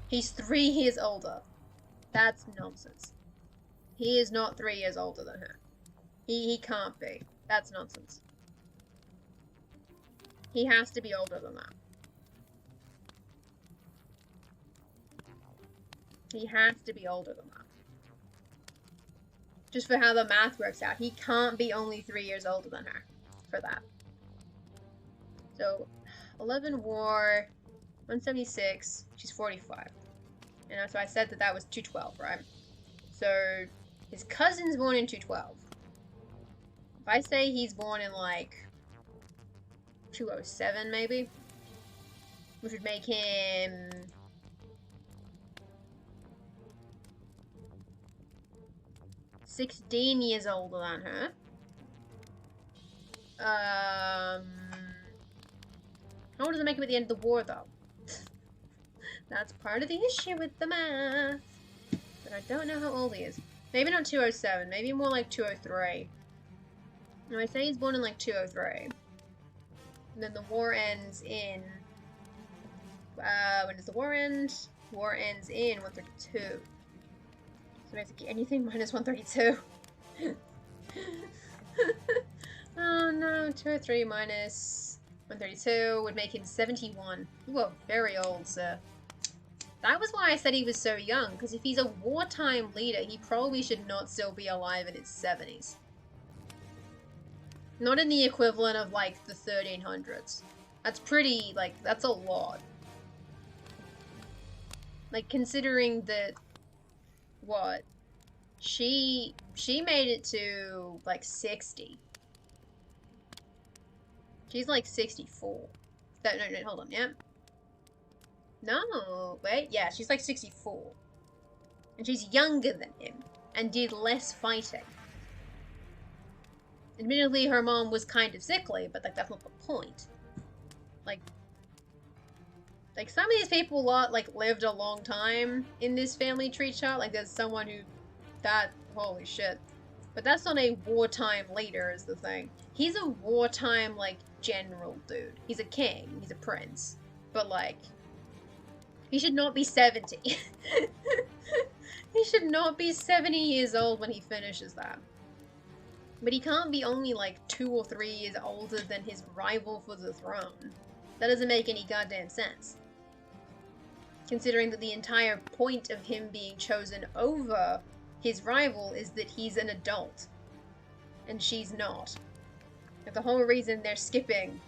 He's 3 years older. That's nonsense. He is not 3 years older than her. He can't be. That's nonsense. He has to be older than that. He has to be older than that. Just for how the math works out. He can't be only 3 years older than her for that. So, 11 war, 176, she's 45. And so I said that that was 212, right? So, his cousin's born in 212. If I say he's born in, like, 207, maybe? Which would make him... 16 years older than her. How old does it make him at the end of the war, though? That's part of the issue with the math. But I don't know how old he is. Maybe not 207, maybe more like 203. No, I say he's born in like 203. And then the war ends in... when does the war end? War ends in 132. So basically anything minus 132. Oh no, 203 minus 132 would make him 71. You are very old, sir. That was why I said he was so young, because if he's a wartime leader, he probably should not still be alive in his 70s. Not in the equivalent of, like, the 1300s. That's pretty, like, that's a lot. Like, considering that, what? She made it to, like, 60. She's, like, 64. No, hold on, yeah? No, wait, yeah, she's, like, 64. And she's younger than him, and did less fighting. Admittedly, her mom was kind of sickly, but, like, that's not the point. Like, some of these people, lived a long time in this family tree chart. Like, there's someone who... holy shit. But that's not a wartime leader, is the thing. He's a wartime, like, general dude. He's a king. He's a prince. But, like... he should not be 70. He should not be 70 years old when he finishes that. But he can't be only, like, 2 or 3 years older than his rival for the throne. That doesn't make any goddamn sense. Considering that the entire point of him being chosen over his rival is that he's an adult. And she's not. Like, the whole reason they're skipping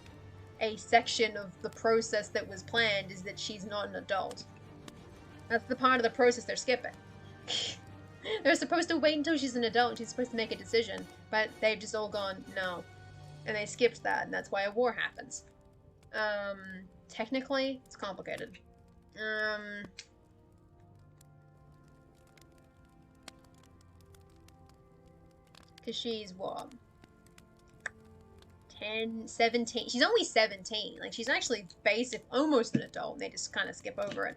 a section of the process that was planned is that she's not an adult. That's the part of the process they're skipping. They're supposed to wait until she's an adult and she's supposed to make a decision, but they've just all gone, no. And they skipped that, and that's why a war happens. Technically, it's complicated. Because she's, what? 10, 17. She's only 17. Like, she's actually almost an adult, and they just kind of skip over it.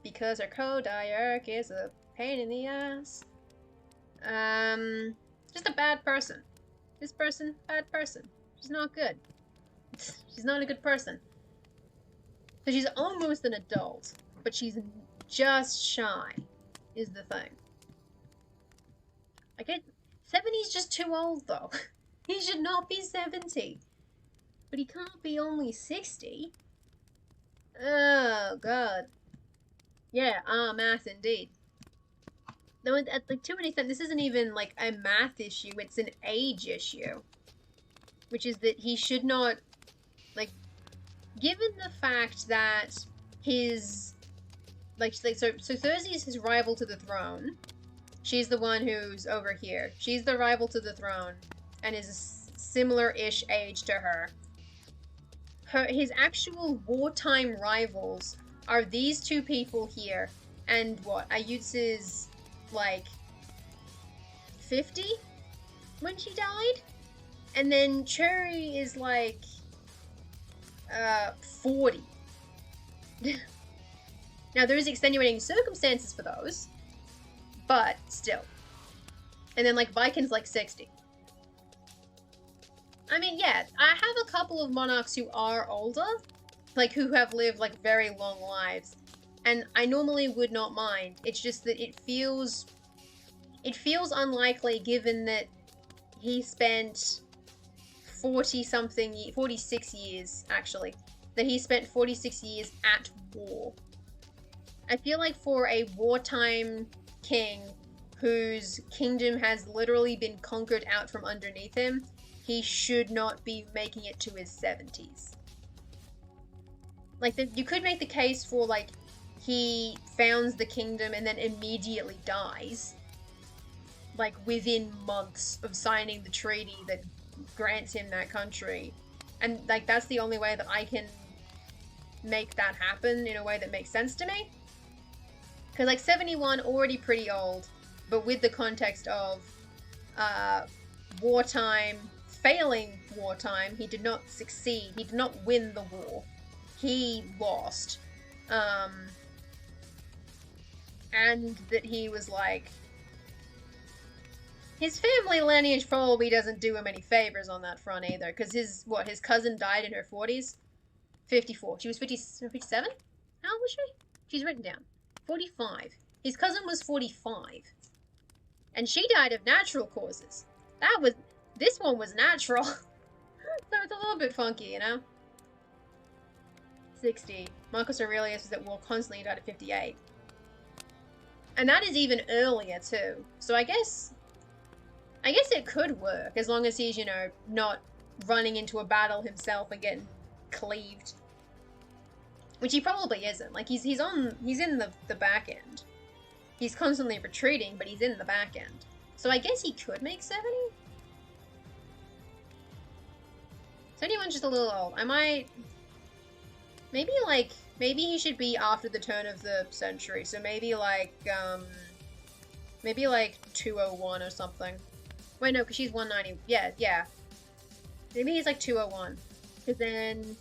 Because her co-diarch is a pain in the ass. Just a bad person. This person, bad person. She's not good. She's not a good person. So she's almost an adult, but she's just shy, is the thing. I get 70's just too old, though. He should not be 70. But he can't be only 60. Oh, God. Yeah, math indeed. No, like, to an extent, this isn't even, like, a math issue, it's an age issue. Which is that he should not, like, given the fact that his, like so Thursday's his rival to the throne. She's the one who's over here. She's the rival to the throne, and is a similar-ish age to her. His actual wartime rivals are these two people here, and what, Ayut's like 50 when she died, and then Cherry is like 40. Now there's extenuating circumstances for those, but still. And then like Viking's like 60. I mean, yeah, I have a couple of monarchs who are older, like who have lived like very long lives. And I normally would not mind. It's just that it feels unlikely given that he spent 46 years, actually. That he spent 46 years at war. I feel like for a wartime king whose kingdom has literally been conquered out from underneath him, he should not be making it to his 70s. Like, you could make the case for, like, he founds the kingdom and then immediately dies. Like, within months of signing the treaty that grants him that country. And, like, that's the only way that I can make that happen in a way that makes sense to me. Because, like, 71, already pretty old, but with the context of wartime, failing wartime, he did not succeed. He did not win the war. He lost. And that he was, like... His family lineage probably doesn't do him any favors on that front either, because his cousin died in her 40s? 54. She was 57? How old was she? She's written down. 45. His cousin was 45. And she died of natural causes. This one was natural. So it's a little bit funky, you know? 60. Marcus Aurelius was at war constantly and died at 58. And that is even earlier, too. So I guess it could work, as long as he's, you know, not running into a battle himself and getting cleaved. Which he probably isn't. Like, he's in the back end. He's constantly retreating, but he's in the back end. So I guess he could make 70? 71's just a little old. Maybe he should be after the turn of the century. So maybe like 201 or something. Wait, no, because she's 190. Yeah. Maybe he's like 201. Because then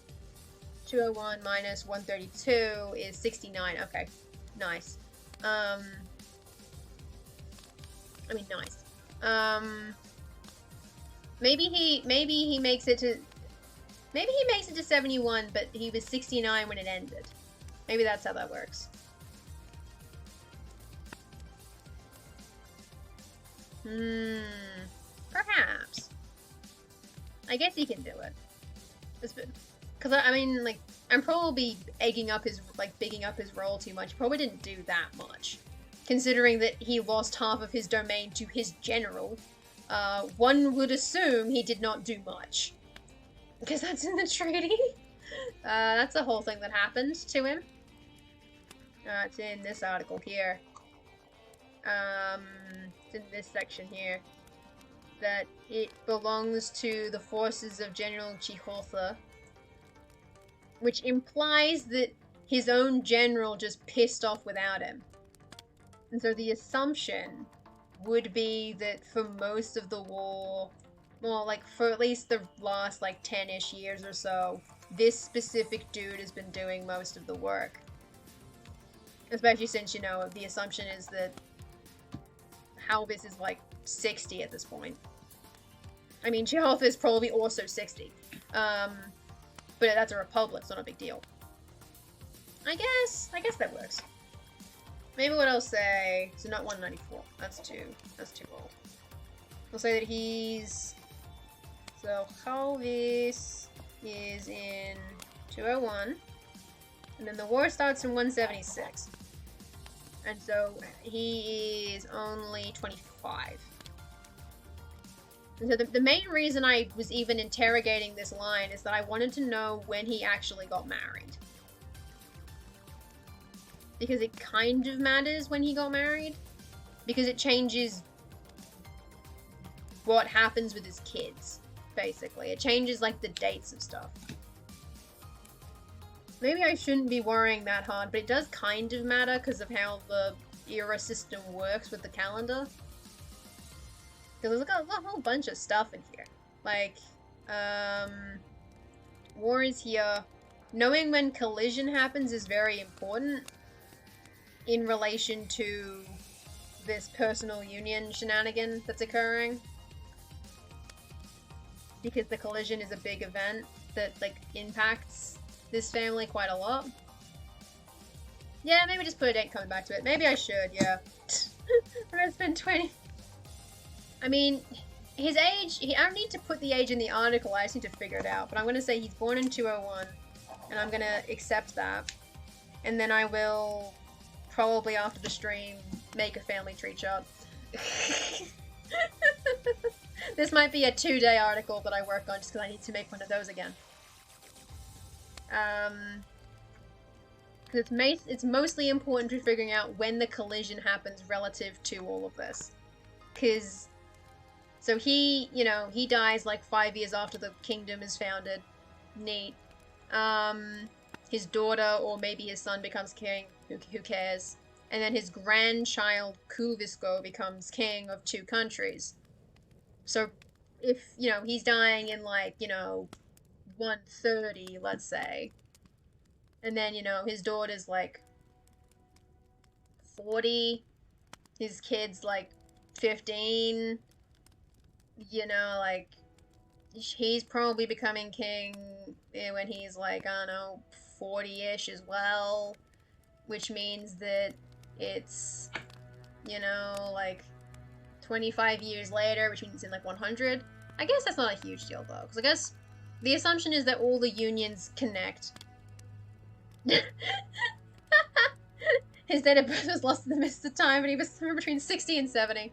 201 minus 132 is 69. Okay, nice. Nice. Maybe he makes it to 71, but he was 69 when it ended. Maybe that's how that works. Perhaps. I guess he can do it. Because, I mean, like, I'm probably bigging up his role too much. He probably didn't do that much. Considering that he lost half of his domain to his general, one would assume he did not do much. Because that's in the treaty. That's a whole thing that happened to him. It's in this article here. It's in this section here. That it belongs to the forces of General Chihotha. Which implies that his own general just pissed off without him. And so the assumption would be that for most of the war, well, like, for at least the last, like, 10-ish years or so, this specific dude has been doing most of the work. Especially since, you know, the assumption is that Halvis is, like, 60 at this point. I mean, Chihotha is probably also 60. But that's a republic, so not a big deal. I guess that works. Maybe what I'll say, so not 194, that's too old. We'll say that so Halvis is in 201, and then the war starts in 176. And so he is only 25. And so the main reason I was even interrogating this line is that I wanted to know when he actually got married. Because it kind of matters when he got married. Because it changes what happens with his kids, basically. It changes, like, the dates of stuff. Maybe I shouldn't be worrying that hard, but it does kind of matter because of how the era system works with the calendar. Because there's a whole bunch of stuff in here. Like, war is here. Knowing when collision happens is very important in relation to this personal union shenanigan that's occurring. Because the collision is a big event that, like, impacts this family quite a lot. Yeah, maybe just put a date coming back to it. Maybe I should, yeah. I'm gonna spend 20... I mean, his age... I don't need to put the age in the article, I just need to figure it out. But I'm gonna say he's born in 201, and I'm gonna accept that. And then I will, probably after the stream, make a family tree chart. This might be a 2-day article that I work on just because I need to make one of those again. It's mostly important to figuring out when the collision happens relative to all of this. Because, so he, you know, he dies like 5 years after the kingdom is founded. Neat. His daughter or maybe his son becomes king. Who cares? And then his grandchild Kulvisko becomes king of 2 countries. So if, you know, he's dying in like, you know, 130, let's say. And then, you know, his daughter's like 40. His kid's like 15. You know, like, he's probably becoming king when he's like, I don't know, 40-ish as well. Which means that it's, you know, like 25 years later, which means in like 100. I guess that's not a huge deal though, because I guess the assumption is that all the unions connect. His date of birth was lost in the midst of time, and he was somewhere between 60 and 70.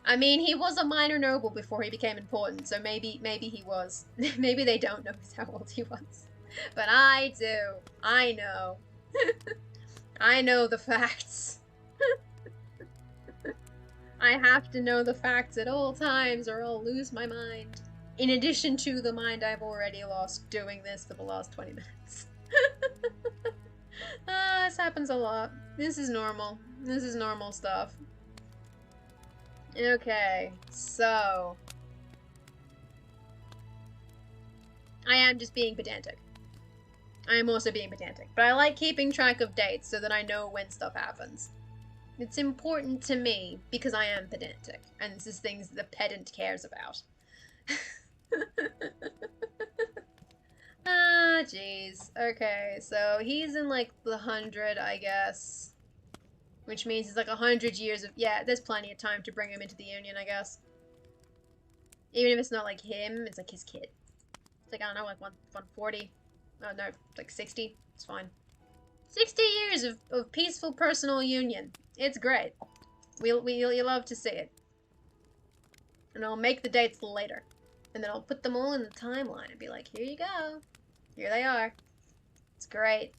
I mean, he was a minor noble before he became important, so maybe he was. Maybe they don't know how old he was. But I do. I know. I know the facts. I have to know the facts at all times or I'll lose my mind. In addition to the mind I've already lost doing this for the last 20 minutes. This happens a lot. This is normal. This is normal stuff. Okay, so... I am just being pedantic. I am also being pedantic. But I like keeping track of dates so that I know when stuff happens. It's important to me because I am pedantic. And this is things the pedant cares about. Ah, jeez. Okay, so he's in like the 100, I guess. Which means it's like 100 years of... Yeah, there's plenty of time to bring him into the Union, I guess. Even if it's not like him, it's like his kid. It's like, I don't know, like 140. Oh, no, like 60. It's fine. 60 years of peaceful personal union. It's great. You'll love to see it. And I'll make the dates later. And then I'll put them all in the timeline and be like, here you go. Here they are. It's great.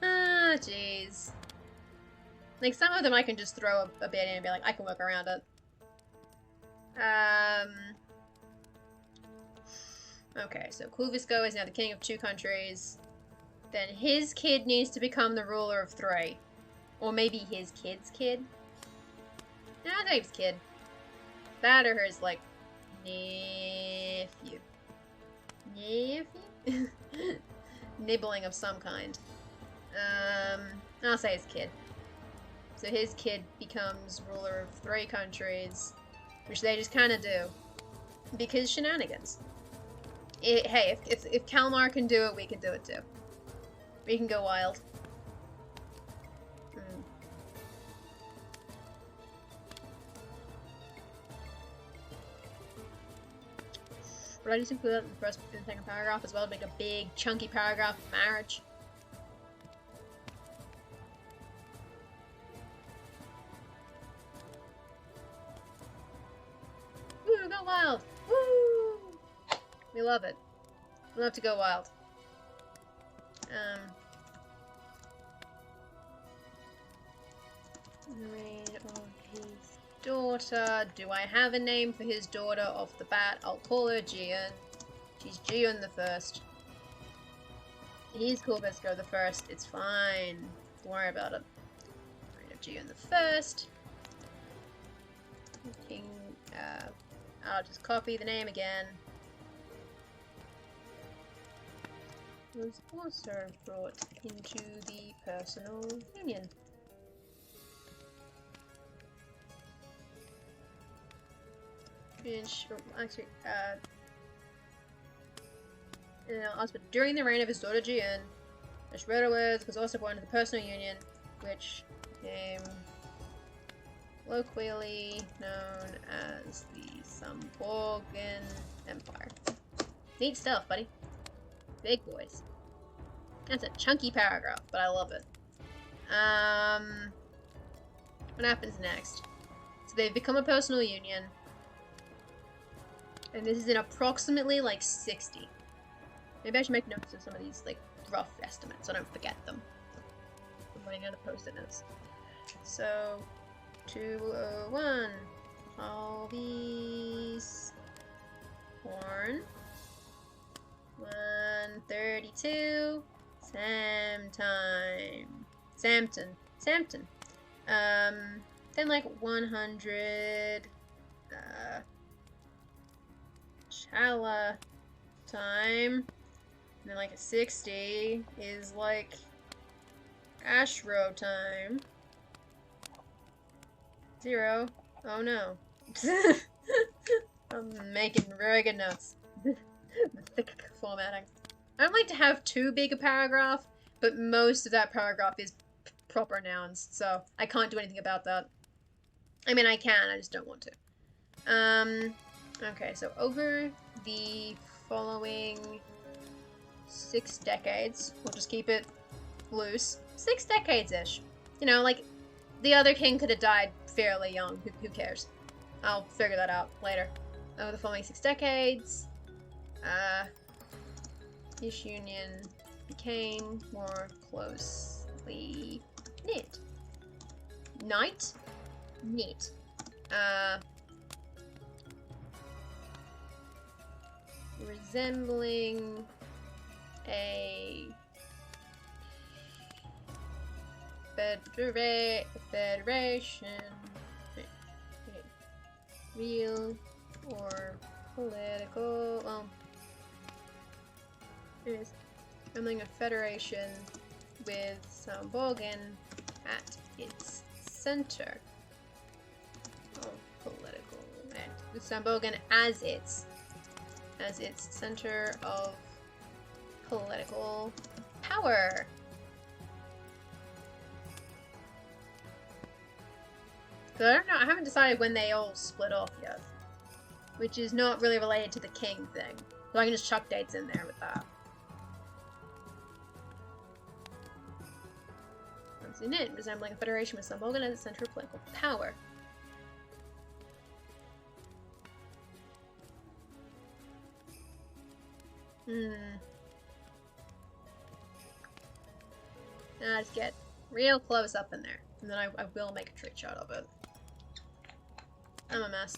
Ah, jeez. Like, some of them I can just throw a bit in and be like, I can work around it. Okay, so Kulvisko is now the king of 2 countries. Then his kid needs to become the ruler of 3. Or maybe his kid's kid. No, I think his kid. That or his, like, nephew. Nephew? Nibbling of some kind. I'll say his kid. So his kid becomes ruler of 3 countries, which they just kind of do. Because shenanigans. Hey, if Kalmar can do it, we can do it too. We can go wild. But I just include that in the first and second paragraph as well to make a big, chunky paragraph of marriage. Woo, go wild! Woo! We love it. We love to go wild. Reign of his daughter. Do I have a name for his daughter off the bat? I'll call her Jian. She's Jian the First. He's Kulvisko the First. It's fine. Don't worry about it. Reign of Jian the First. King. I'll just copy the name again. Was also brought into the personal union. Actually, During the reign of his daughter Jian, the Shredder was also born into the personal union, which became colloquially known as the Sambogen Empire. Neat stuff, buddy. Big boys. That's a chunky paragraph, but I love it. What happens next? So they've become a personal union. And this is in approximately like 60. Maybe I should make notes of some of these like rough estimates so I don't forget them. I'm running out of post-it notes. So 201. All these born. 132. Samton. Then like 100 Chala time. And then like a 60 is like Ashro time. 0. Oh no. I'm making very good notes. The thick formatting. I don't like to have too big a paragraph, but most of that paragraph is proper nouns, so I can't do anything about that. I mean, I can, I just don't want to. Okay, so over the following 6 decades, we'll just keep it loose. 6 decades-ish. You know, like, the other king could have died fairly young. Who cares? I'll figure that out later. Over the following 6 decades, this union became more closely knit. Knit. Resembling a federation. Real or political. Well, is resembling a federation with Sambogen at its center of political, and with Sambogen as its center of political power. So I don't know, I haven't decided when they all split off yet, which is not really related to the king thing. So I can just chuck dates in there with that. Once in it, resembling a federation with Sambogen as its center of political power. Now just get real close up in there, and then I will make a trick shot of it. I'm a mess.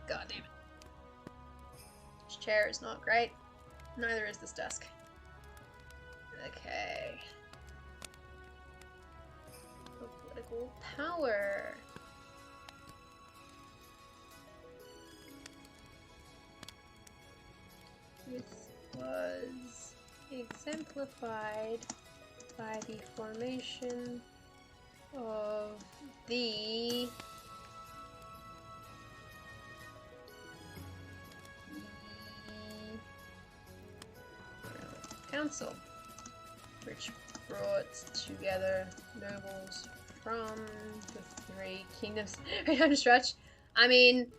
God damn it. This chair is not great. Neither is this desk. Okay. Political power. This was exemplified by the formation of the council, which brought together nobles from the 3 kingdoms. I'm stretch. I mean,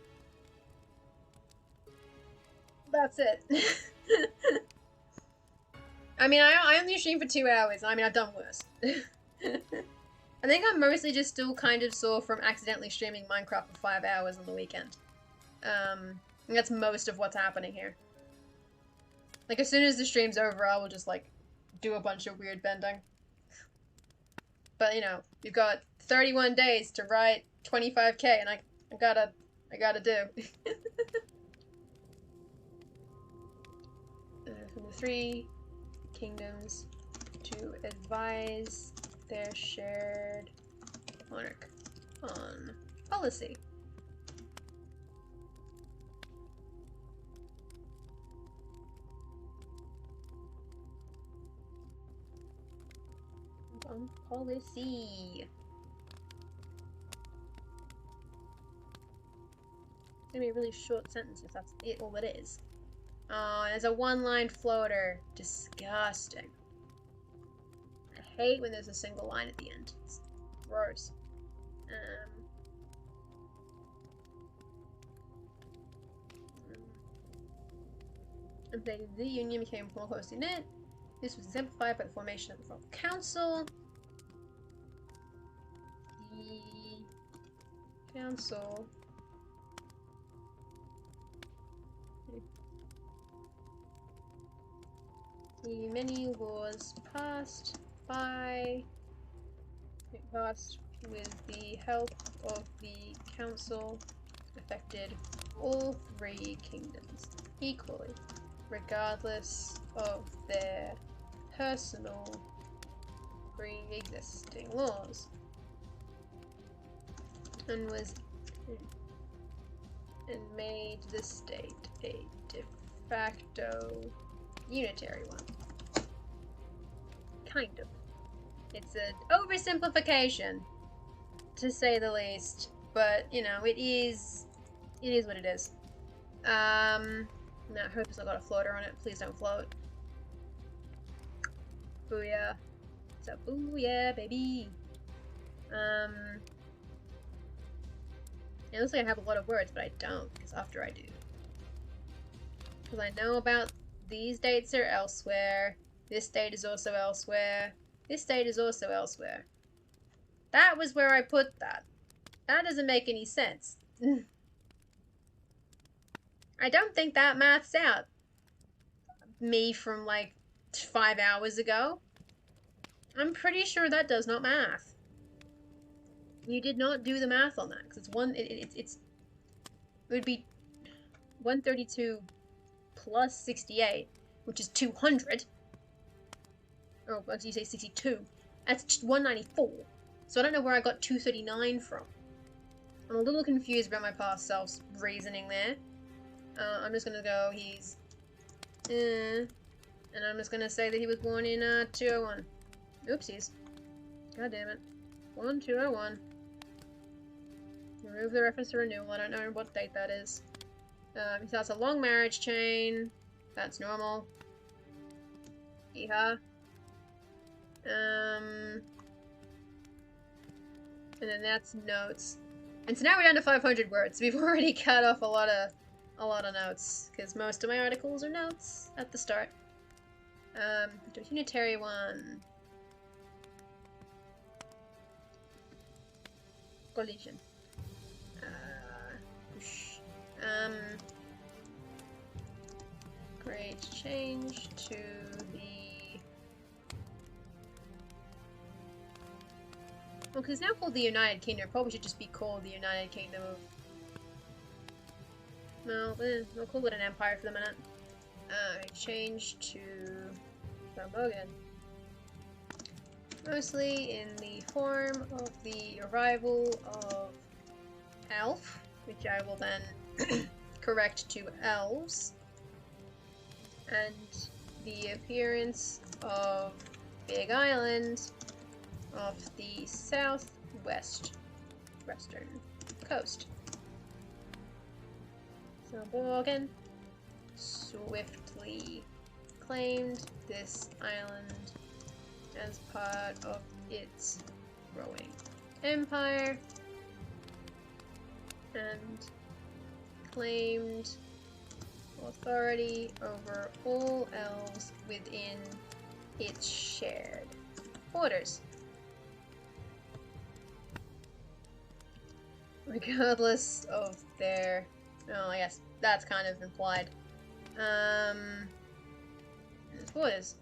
that's it. I mean, I only stream for 2 hours. I mean, I've done worse. I think I'm mostly just still kind of sore from accidentally streaming Minecraft for 5 hours on the weekend. That's most of what's happening here. Like, as soon as the stream's over, I will just, like, do a bunch of weird bending. But, you know, you've got 31 days to write 25k, and I gotta do. From the 3 kingdoms to advise their shared monarch on policy. Foreign policy. It's gonna be a really short sentence if that's all it is. Oh, there's a one-line floater. Disgusting. I hate when there's a single line at the end. It's gross. The Union became more closely knit. This was exemplified by the formation of the Federal Council. The Council. The many laws passed with the help of the Council affected all three kingdoms equally, regardless of their personal pre-existing laws, and made the state a de facto unitary one. Kind of. It's an oversimplification, to say the least, but you know, it is what it is. That hope has got a floater on it. Please don't float. Booyah. It's a booyah, baby. It looks like I have a lot of words, but I don't, because after I do. Because I know about these dates are elsewhere. This date is also elsewhere. This date is also elsewhere. That was where I put that. That doesn't make any sense. I don't think that maths out. Me from like 5 hours ago. I'm pretty sure that does not math. You did not do the math on that, because it would be 132 plus 68, which is 200. Oh, what did you say, 62? That's 194. So I don't know where I got 239 from. I'm a little confused about my past self's reasoning there. I'm just gonna go, he's... and I'm just gonna say that he was born in 201. Oopsies. God damn it. 1201. Remove the reference to renewal. I don't know what date that is. So that's a long marriage chain. That's normal. Yeehaw. And then that's notes. And so now we're down to 500 words. We've already cut off a lot of notes, because most of my articles are notes at the start. The unitary one. Collision. Great change to the... Well, because it's now called the United Kingdom, it probably should just be called the United Kingdom of... No, we'll call it an empire for the minute. Change to sambogen. Mostly in the form of the arrival of elf, which I will then correct to elves, and the appearance of Big Island off the western coast. Sambogen swiftly claimed this island as part of its growing empire and claimed authority over all elves within its shared borders, regardless of their... Oh, I guess that's kind of implied. Its borders.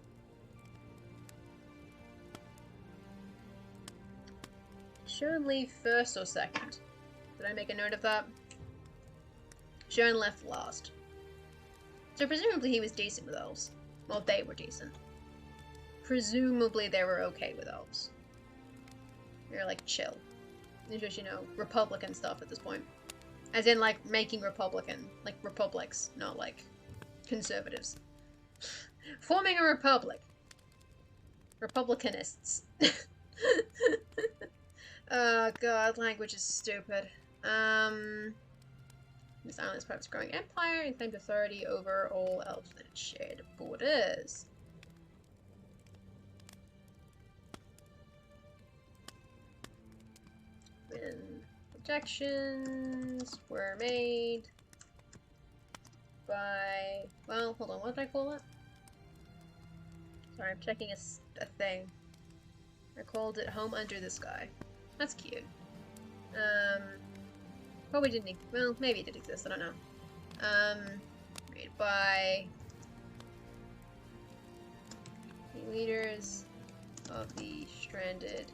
Sharon leave first or second? Did I make a note of that? Sharon left last. So presumably he was decent with elves. Well, they were decent. Presumably they were okay with elves. They're like chill. It's just, you know, Republican stuff at this point. As in, like, making Republican. Like, republics, not like conservatives. Forming a republic. Republicanists. Oh god, language is stupid. This island is part of its growing empire and claimed authority over all elves within its shared borders. When projections were made by... Well, hold on, what did I call it? Sorry, I'm checking a thing. I called it Home Under the Sky. That's cute. Probably didn't... Well, maybe it did exist, I don't know. Made by... the leaders of the stranded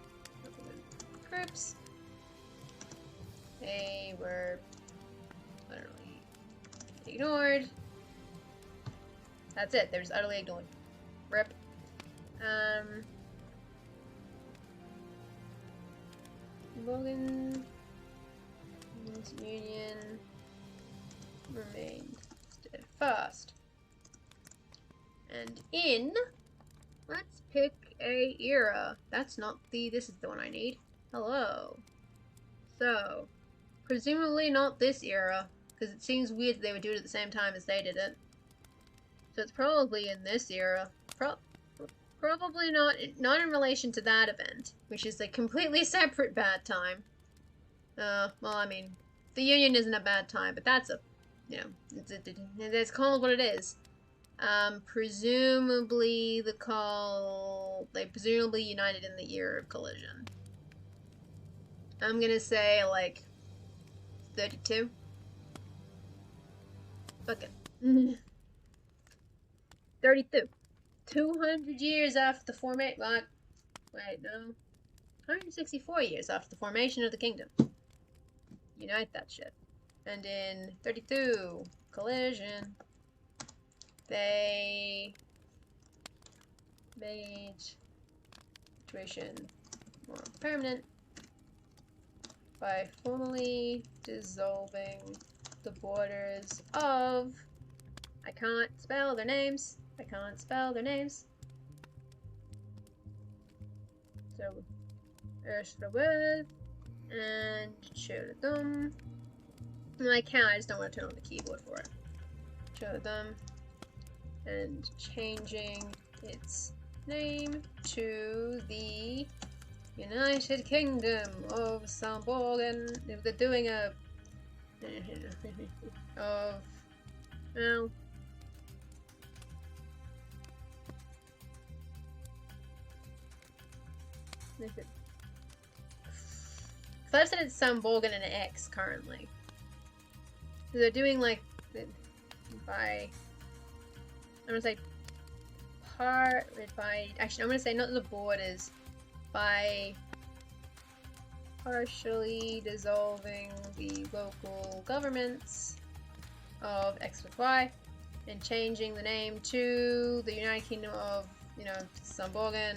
groups. They were utterly ignored. That's it, they're just utterly ignored. RIP. Logan Union remained steadfast. And let's pick a era. That's not this is the one I need. Hello. So, presumably not this era, because it seems weird that they would do it at the same time as they did it. So it's probably in this era. Probably not in relation to that event, which is a completely separate bad time. Well, I mean, the Union isn't a bad time, but that's a, you know, it's called what it is. Presumably they presumably united in the year of collision. I'm gonna say, like, 32. Fuck it. 32. 200 years after the formation. Wait, no. 164 years after the formation of the kingdom. Unite that shit. And in 32, collision, they made situation more permanent by formally dissolving the borders of... I can't spell their names. So, Erstrawith and Chodum. I can, I just don't want to turn on the keyboard for it. Chodum. And changing its name to the United Kingdom of Sambogen. They're doing a... well... Because I've said it's Sambogen and an X currently. So they're doing like by... I'm gonna say actually I'm gonna say not the borders, by partially dissolving the local governments of X with Y and changing the name to the United Kingdom of, you know, Sambogen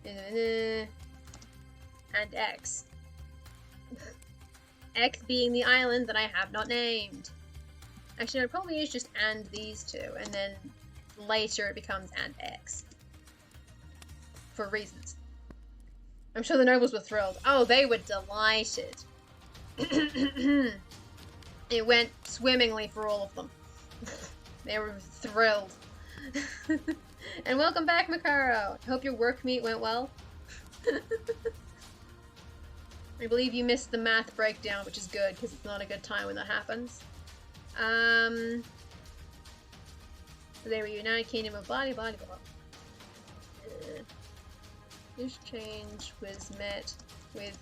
and X. X being the island that I have not named. Actually, I'd probably use just and these two, and then later it becomes and X. For reasons. I'm sure the nobles were thrilled. Oh, they were delighted. It went swimmingly for all of them. They were thrilled. And welcome back, Makaro. I hope your work meet went well. I believe you missed the math breakdown, which is good, because it's not a good time when that happens. They were United Kingdom of blah blah blah. This change was met with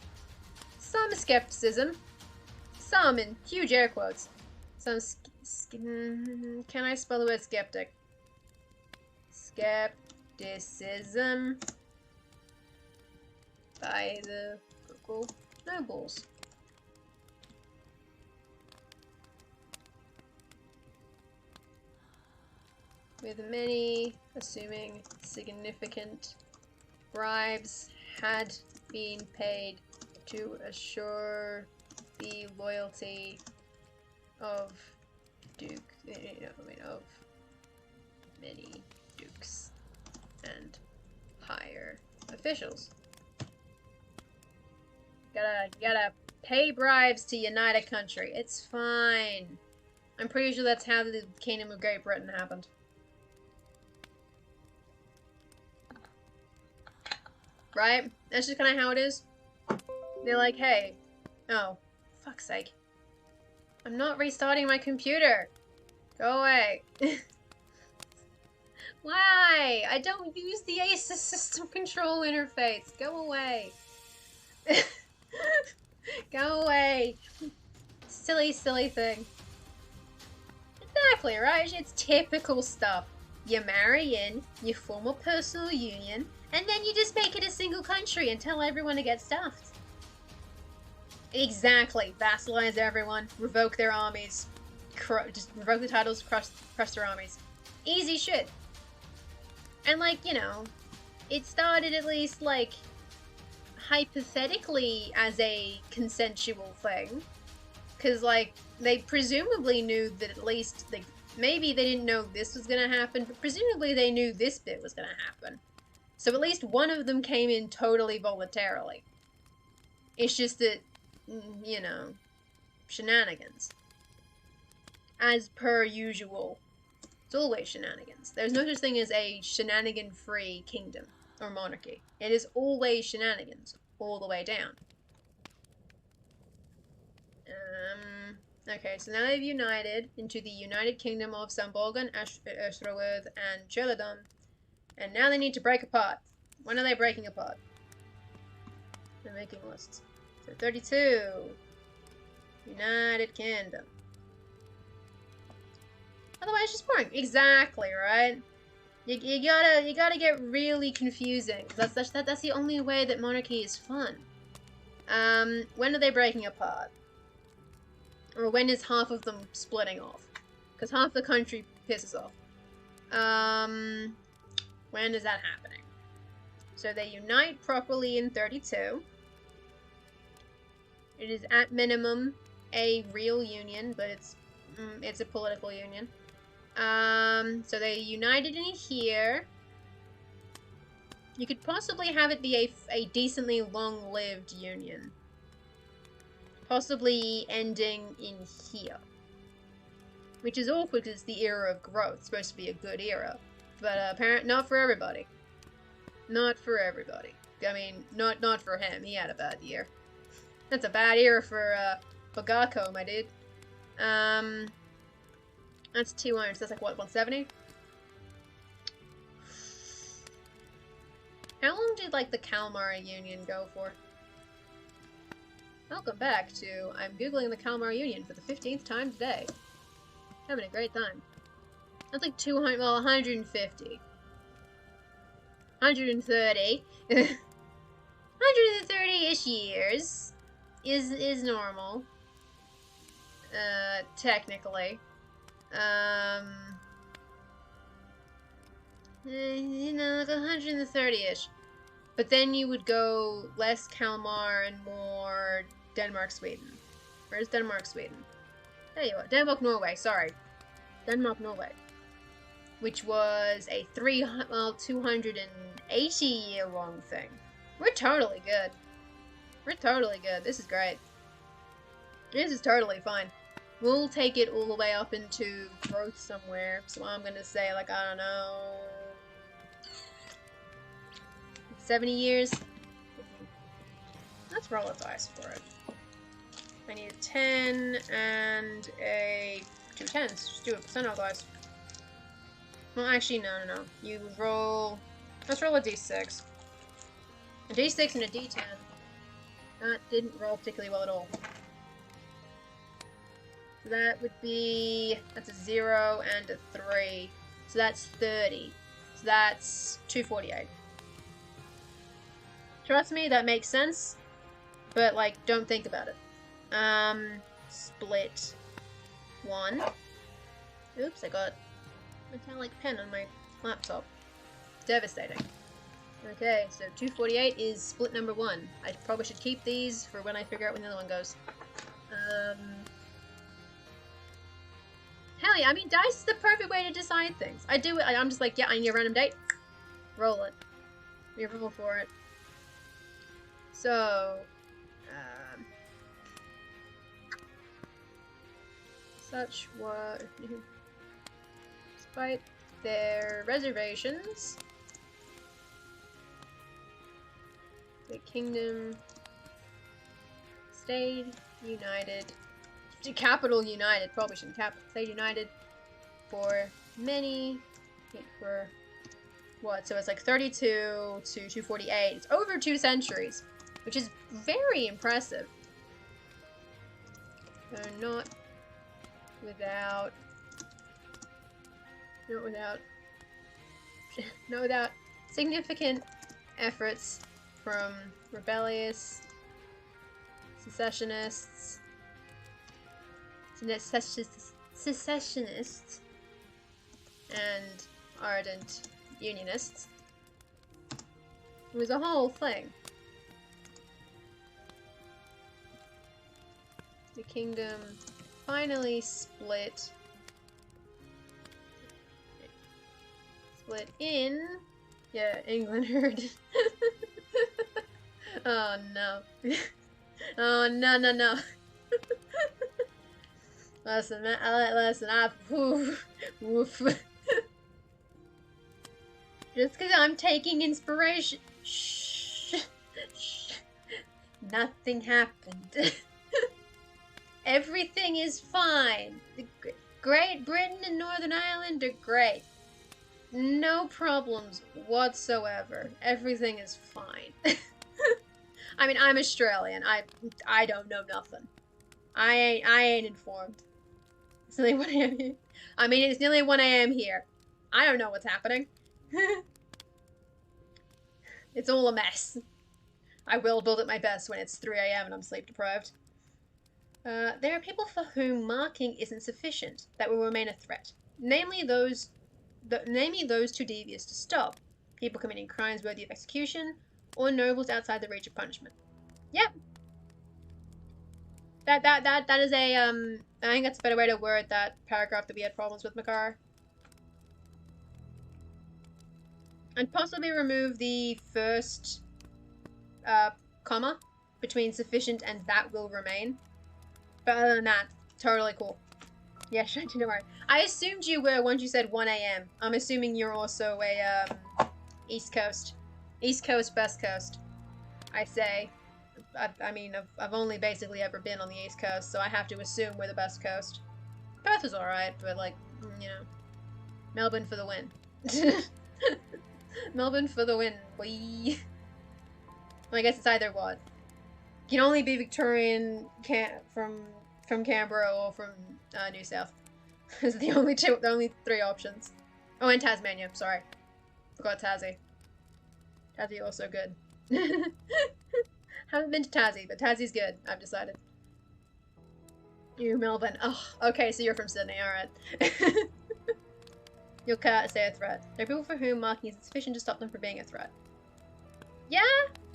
some skepticism. Some, in huge air quotes. Some can I spell the word skeptic? Skepticism by the local nobles. With many assuming significant bribes had been paid to assure the loyalty of of many dukes and higher officials. Gotta pay bribes to unite a country. It's fine. I'm pretty sure that's how the Kingdom of Great Britain happened. Right? That's just kind of how it is. They're like, hey, oh, fuck's sake. I'm not restarting my computer. Go away. Why? I don't use the Asus system control interface. Go away. Go away. Silly, silly thing. Exactly, right? It's typical stuff. You marry in, you form a personal union, and then you just make it a single country and tell everyone to get stuffed. Exactly. Vassalize everyone, revoke their armies, just revoke the titles, crush their armies. Easy shit. And like, you know, it started at least like hypothetically as a consensual thing. Because like, they presumably knew that at least, maybe they didn't know this was going to happen, but presumably they knew this bit was going to happen. So at least one of them came in totally voluntarily. It's just that, you know, shenanigans. As per usual. It's always shenanigans. There's no such thing as a shenanigan-free kingdom or monarchy. It is always shenanigans, all the way down. Okay, so now they've united into the United Kingdom of Sambogen, Ashraworth, and Cheladon. And now they need to break apart. When are they breaking apart? They're making lists. So 32. United Kingdom. Otherwise, it's just boring. Exactly, right? You gotta get really confusing. That's the only way that monarchy is fun. When are they breaking apart? Or when is half of them splitting off? Because half the country pisses off. When is that happening? So they unite properly in 32. It is at minimum a real union, but it's a political union. So they united in here. You could possibly have it be a decently long-lived union. Possibly ending in here. Which is awkward because it's the era of growth. It's supposed to be a good era. But apparently not for everybody. Not for everybody. I mean, not for him. He had a bad year. That's a bad era for Bagako, my dude. That's 200, so that's like, what, 170? How long did, like, the Kalmar Union go for? Welcome back to I'm Googling the Kalmar Union for the 15th time today. Having a great time. That's like 200, well, 150. 130. 130-ish years is normal. Technically. You know, like 130-ish. But then you would go less Kalmar and more Denmark, Sweden. Where's Denmark, Sweden? There you are. Denmark, Norway, sorry. Denmark, Norway. Which was a 280-year-long thing. We're totally good. We're totally good. This is great. This is totally fine. We'll take it all the way up into growth somewhere. So I'm gonna say, like, I don't know, 70 years? Let's roll a dice for it. I need a 10 and a 2 10s. Just do a percentile dice. Well, actually, no. You roll... Let's roll a d6. A d6 and a d10. That didn't roll particularly well at all. So that would be... That's a 0 and a 3. So that's 30. So that's 248. Trust me, that makes sense. But, like, don't think about it. Split 1. Oops, I got metallic pen on my laptop. Devastating. Okay, so 248 is split number 1. I probably should keep these for when I figure out when the other one goes. Hell yeah, I mean, dice is the perfect way to decide things. I do it, I'm just like, yeah, I need a random date. Roll it. You roll for it. So, Such were, despite their reservations, the kingdom stayed united. Capital united, probably shouldn't stayed united for many, for what? So it's like 32 to 248. It's over 2 centuries, which is very impressive. Not without significant efforts from rebellious secessionists, and ardent unionists. It was a whole thing. The kingdom finally split in. Yeah, England heard. Oh no. Oh no. Listen, woof. Just because I'm taking inspiration. Shh. Nothing happened. Everything is fine. Great Britain and Northern Ireland are great. No problems whatsoever. Everything is fine. I mean, I'm Australian. I don't know nothing. I ain't informed. It's nearly 1 a.m. here. I mean, it's nearly 1 a.m. here. I don't know what's happening. It's all a mess. I will build at my best when it's 3 a.m. and I'm sleep deprived. There are people for whom marking isn't sufficient that will remain a threat. Namely those too devious to stop. People committing crimes worthy of execution, or nobles outside the reach of punishment. Yep. That is a, I think that's a better way to word that paragraph that we had problems with, Makar. And possibly remove the first, comma between sufficient and that will remain. But other than that, totally cool. Yeah, sure, don't worry. I assumed you were once you said 1 a.m. I'm assuming you're also a, East Coast. East Coast, West Coast. I say. I mean, I've only basically ever been on the East Coast, so I have to assume we're the West Coast. Perth is alright, but like, you know. Melbourne for the win. Melbourne for the win, boy. Well, I guess it's either what. You can only be Victorian from Canberra or from New South. Those are the only 3 options. Oh, and Tasmania, sorry. Forgot Tassie. Tassie also good. Haven't been to Tassie, but Tassie's good, I've decided. You're Melbourne. Oh, okay, so you're from Sydney, alright. You'll say a threat. There are people for whom marking is sufficient to stop them from being a threat. Yeah,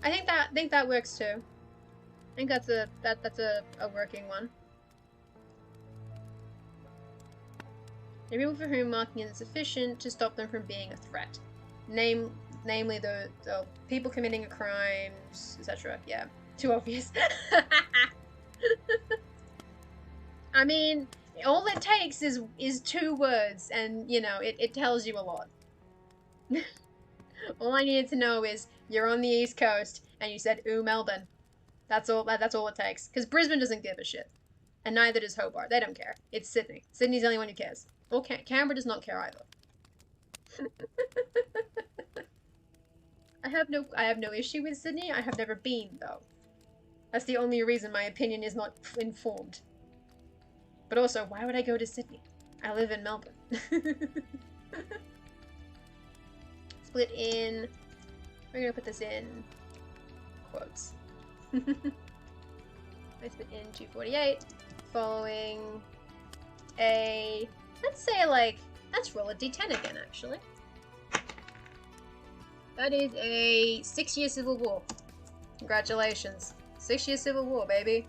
I think that works too. I think that's a working one. There are people for whom marking is sufficient to stop them from being a threat. Namely the people committing crimes, etc. Yeah, too obvious. I mean, all it takes is 2 words, and you know it tells you a lot. All I needed to know is you're on the East Coast and you said ooh Melbourne. That's all it takes. Because Brisbane doesn't give a shit, and neither does Hobart. They don't care. It's Sydney. Sydney's the only one who cares. Well, Canberra does not care either. I have no issue with Sydney. I have never been though. That's the only reason my opinion is not informed. But also, why would I go to Sydney? I live in Melbourne. Split in. We're gonna put this in quotes. I split in 248, following a, let's say like, let's roll a d10 again actually. That is a 6-year civil war. Congratulations. 6-year civil war, baby.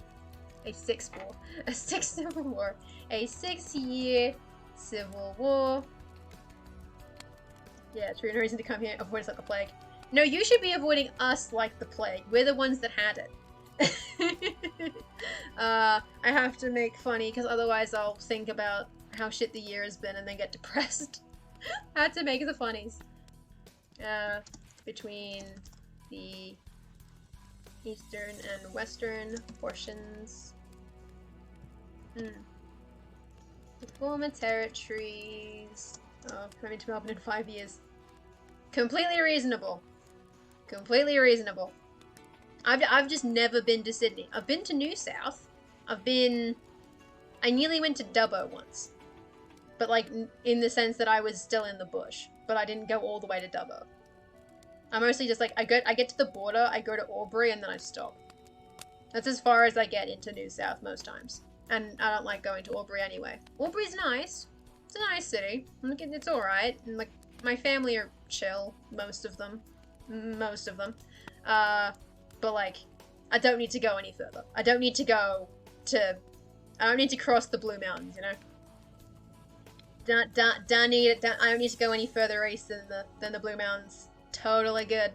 A 6-year civil war. Yeah, true, no reason to come here. Avoid us like the plague. No, you should be avoiding us like the plague. We're the ones that had it. I have to make funny because otherwise I'll think about how shit the year has been and then get depressed. I had to make the funnies. Between the eastern and western portions. The former territories. Oh, coming to Melbourne in 5 years. Completely reasonable. Completely reasonable. I've just never been to Sydney. I've been to New South. I nearly went to Dubbo once. But like, in the sense that I was still in the bush. But I didn't go all the way to Dubbo. I mostly just like, I get to the border, I go to Albury, and then I stop. That's as far as I get into New South most times. And I don't like going to Albury anyway. Albury's nice. It's a nice city. It's alright. And like, my family are chill. Most of them. But like, I don't need to go any further. I don't need to cross the Blue Mountains, you know? I don't need to go any further east than the Blue Mountains. Totally good.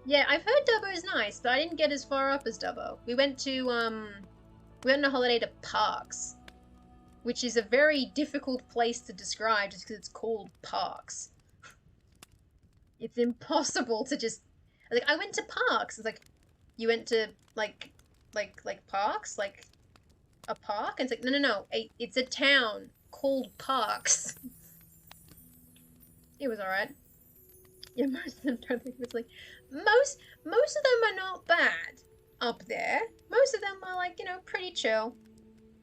Yeah, I've heard Dubbo's nice, but I didn't get as far up as Dubbo. We went on a holiday to Parkes, which is a very difficult place to describe just because it's called Parkes. It's impossible to just, like, I went to Parkes. It's like, you went to, like Parkes? Like, a park? And it's like, no, it's a town called Parkes. It was alright. Yeah, most of them don't think it's like, most of them are not bad up there. Most of them are like, you know, pretty chill.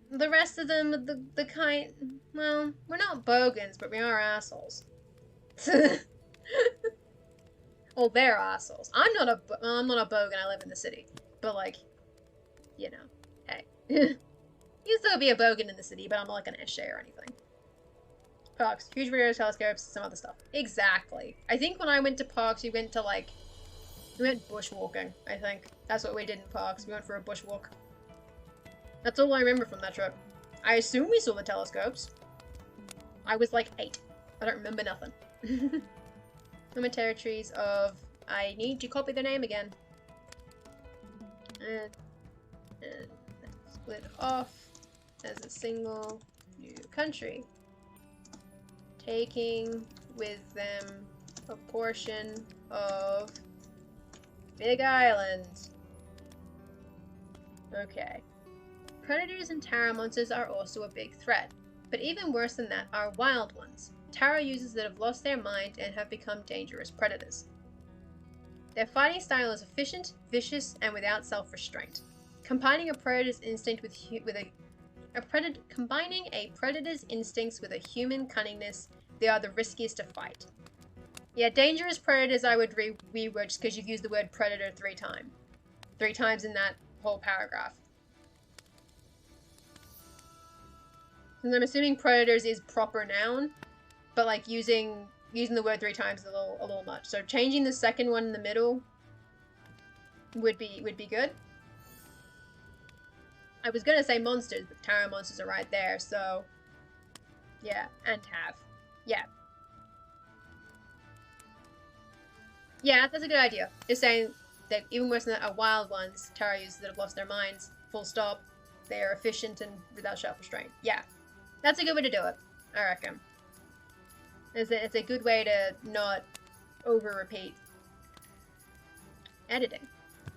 The rest of them are the kind, well, we're not bogans, but we are assholes. Well, they're assholes. I'm not a bogan, I live in the city. But like, you know, hey. You still be a bogan in the city, but I'm not like an Esche or anything. Parks, huge radio telescopes, some other stuff. Exactly. I think when I went to Parks, we went bushwalking, I think. That's what we did in Parks. We went for a bushwalk. That's all I remember from that trip. I assume we saw the telescopes. I was like 8. I don't remember nothing. Former territories of... I need to copy the name again. And split off as a single new country. Taking with them a portion of Big Island. Okay. Predators and Tara monsters are also a big threat, but even worse than that are wild ones. Tara users that have lost their mind and have become dangerous predators. Their fighting style is efficient, vicious, and without self-restraint. Combining a predator's instinct combining a predator's instincts with a human cunningness, they are the riskiest to fight. Yeah, dangerous predators I would reword just because you've used the word predator 3 times. 3 times in that whole paragraph. And I'm assuming predators is proper noun, but like using the word 3 times is a little much. So changing the second one in the middle would be good. I was gonna say monsters, but Tara monsters are right there, so yeah, and have. Yeah. Yeah, that's a good idea. Just saying that even worse than that are wild ones, Tara users that have lost their minds, full stop. They are efficient and without self-restraint. Yeah. That's a good way to do it, I reckon. It's a good way to not over-repeat. Editing.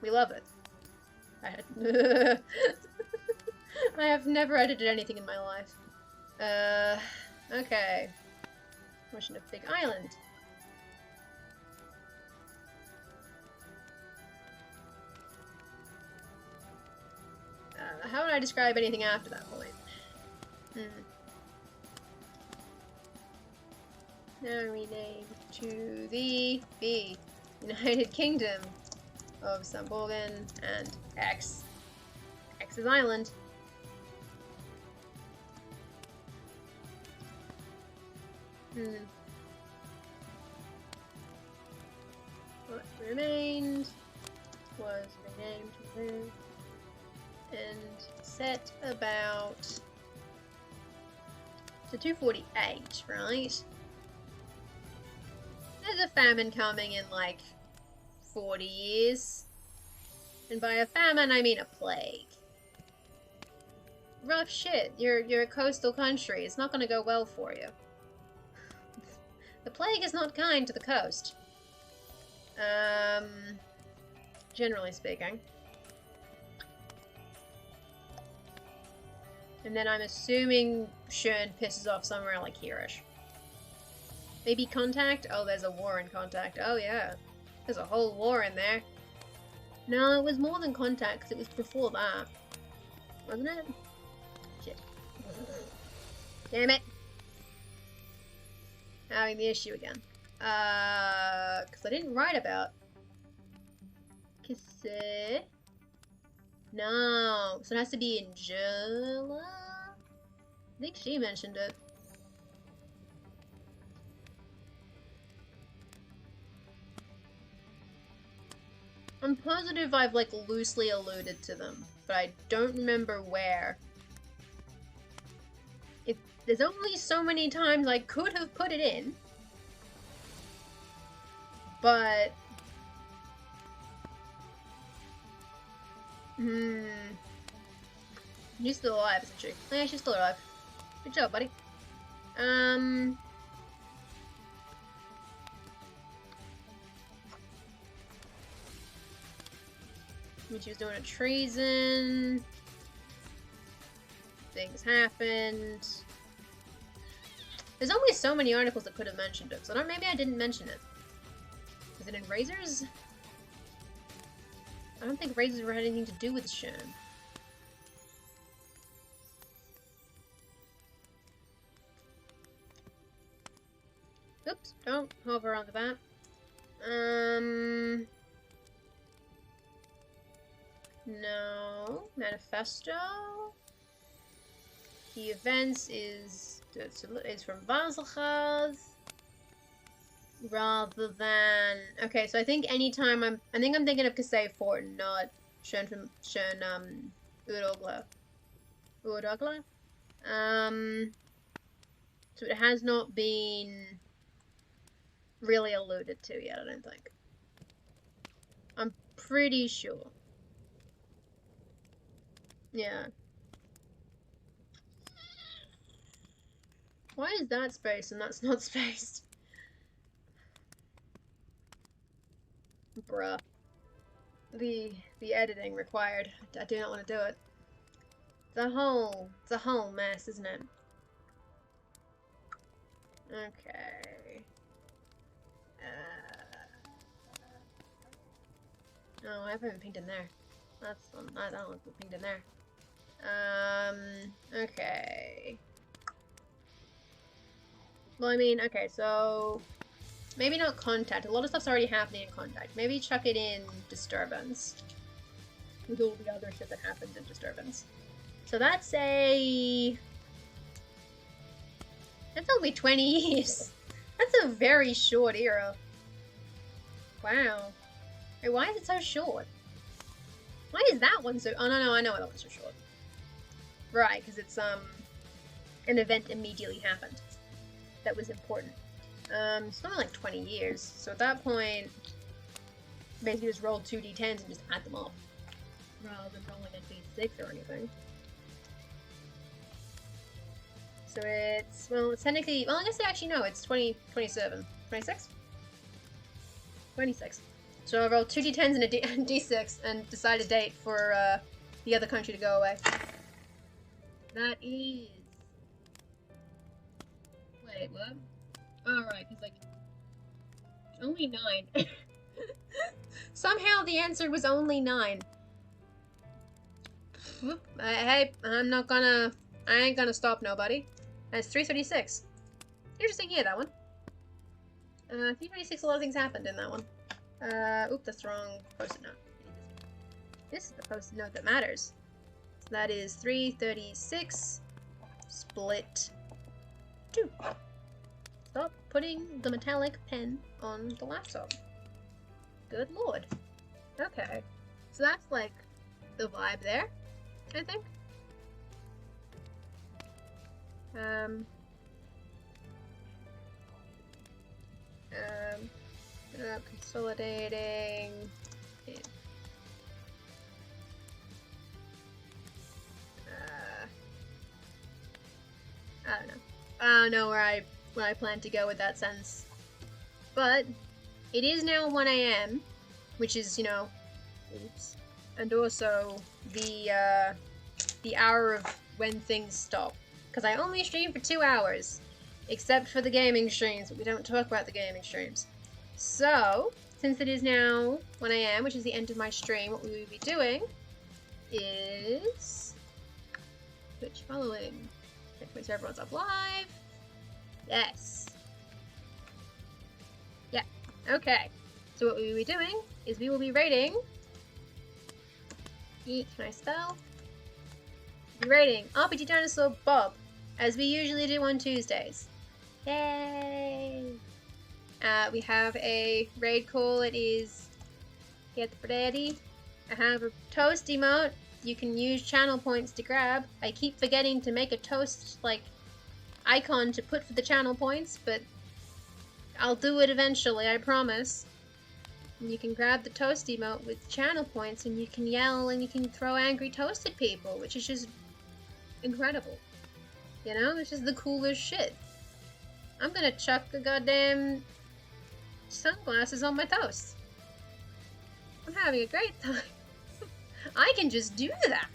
We love it. I have never edited anything in my life. Okay. Portion of Big Island. How would I describe anything after that point? Now rename to the United Kingdom of Sambogen and X. X is island. What remained was renamed to and set about to 248, right? There's a famine coming in like 40 years. And by a famine, I mean a plague. Rough shit. You're a coastal country. It's not gonna go well for you. The plague is not kind to the coast. Generally speaking. And then I'm assuming Shern pisses off somewhere like here-ish. Maybe Contact? Oh, there's a war in Contact. Oh, yeah. There's a whole war in there. No, it was more than Contact, because it was before that. Wasn't it? Shit. Damn it. Having the issue again. Because I didn't write about... Cassette. No. So it has to be Angela? I think she mentioned it. I'm positive I've, like, loosely alluded to them, but I don't remember where. There's only so many times I could have put it in, but... She's still alive, isn't she? Yeah, she's still alive. Good job, buddy. When she was doing a treason, things happened. There's only so many articles that could have mentioned it, so maybe I didn't mention it. Is it in Razors? I don't think Razors had anything to do with Shen. Oops, don't hover onto that. No. Manifesto? The events is from Vazelchaz. Rather than... Okay, so I think anytime I'm thinking of Kasei Fort, not Shen Urogla. Urogla? So it has not been really alluded to yet, I don't think. I'm pretty sure. Yeah. Why is that spaced and that's not spaced? Bruh. The editing required. I do not want to do it. It's a whole mess, isn't it? Okay. No, I haven't pinged in there. I don't want to pinged in there. Okay. Well, I mean, okay, so maybe not Contact. A lot of stuff's already happening in Contact. Maybe chuck it in Disturbance. With all the other shit that happens in Disturbance. So that's only 20 years. That's a very short era. Wow. Wait, why is it so short? Why is that one so... Oh, no, I know why that one's so short. Right, because it's, an event immediately happened. That was important. It's not like 20 years. So at that point, basically just roll 2 d10s and just add them up. Rather than rolling a d6 or anything. So it's... Well, it's technically... Well, I guess actually no, it's 27. 26? 26. So I rolled 2 d10s and a d6 and decide a date for the other country to go away. That is... Wait, what? Oh, right, because, like... Only 9. Somehow the answer was only 9. Hey, I ain't gonna stop nobody. That's 336. Interesting here, that one. 336, a lot of things happened in that one. Oop, that's the wrong post-it note. This is the post-it note that matters. So that is 336 split 2. Stop putting the metallic pen on the laptop. Good lord. Okay. So that's like the vibe there, I think. Consolidating. I don't know where I plan to go with that sentence. But it is now 1 a.m., which is, you know, oops, and also the hour of when things stop. Because I only stream for 2 hours, except for the gaming streams, but we don't talk about the gaming streams. So, since it is now 1 a.m., which is the end of my stream, what we will be doing is Twitch following. Make sure everyone's up live. Yes. Yeah. Okay. So what we will be doing is we will be rating. Can I spell? We'll be rating RPG Dinosaur Bob, as we usually do on Tuesdays. Yay! We have a raid call. It is Get Ready. I have a toast emote. You can use channel points to grab. I keep forgetting to make a toast, like, icon to put for the channel points, but I'll do it eventually, I promise. And you can grab the toast emote with channel points, and you can yell and you can throw angry toast at people, which is just incredible. You know, it's just the coolest shit. I'm gonna chuck the goddamn sunglasses on my toast. I'm having a great time. I can just do that.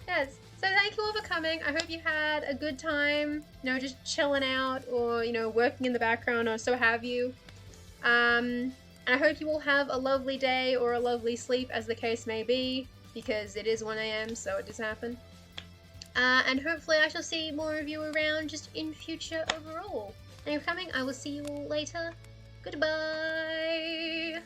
Yes. So thank you all for coming. I hope you had a good time, you know, just chilling out or, you know, working in the background or so have you. And I hope you all have a lovely day or a lovely sleep, as the case may be, because it is 1 a.m, so it does happen. And hopefully I shall see more of you around just in future overall. Thank you for coming. I will see you all later. Goodbye!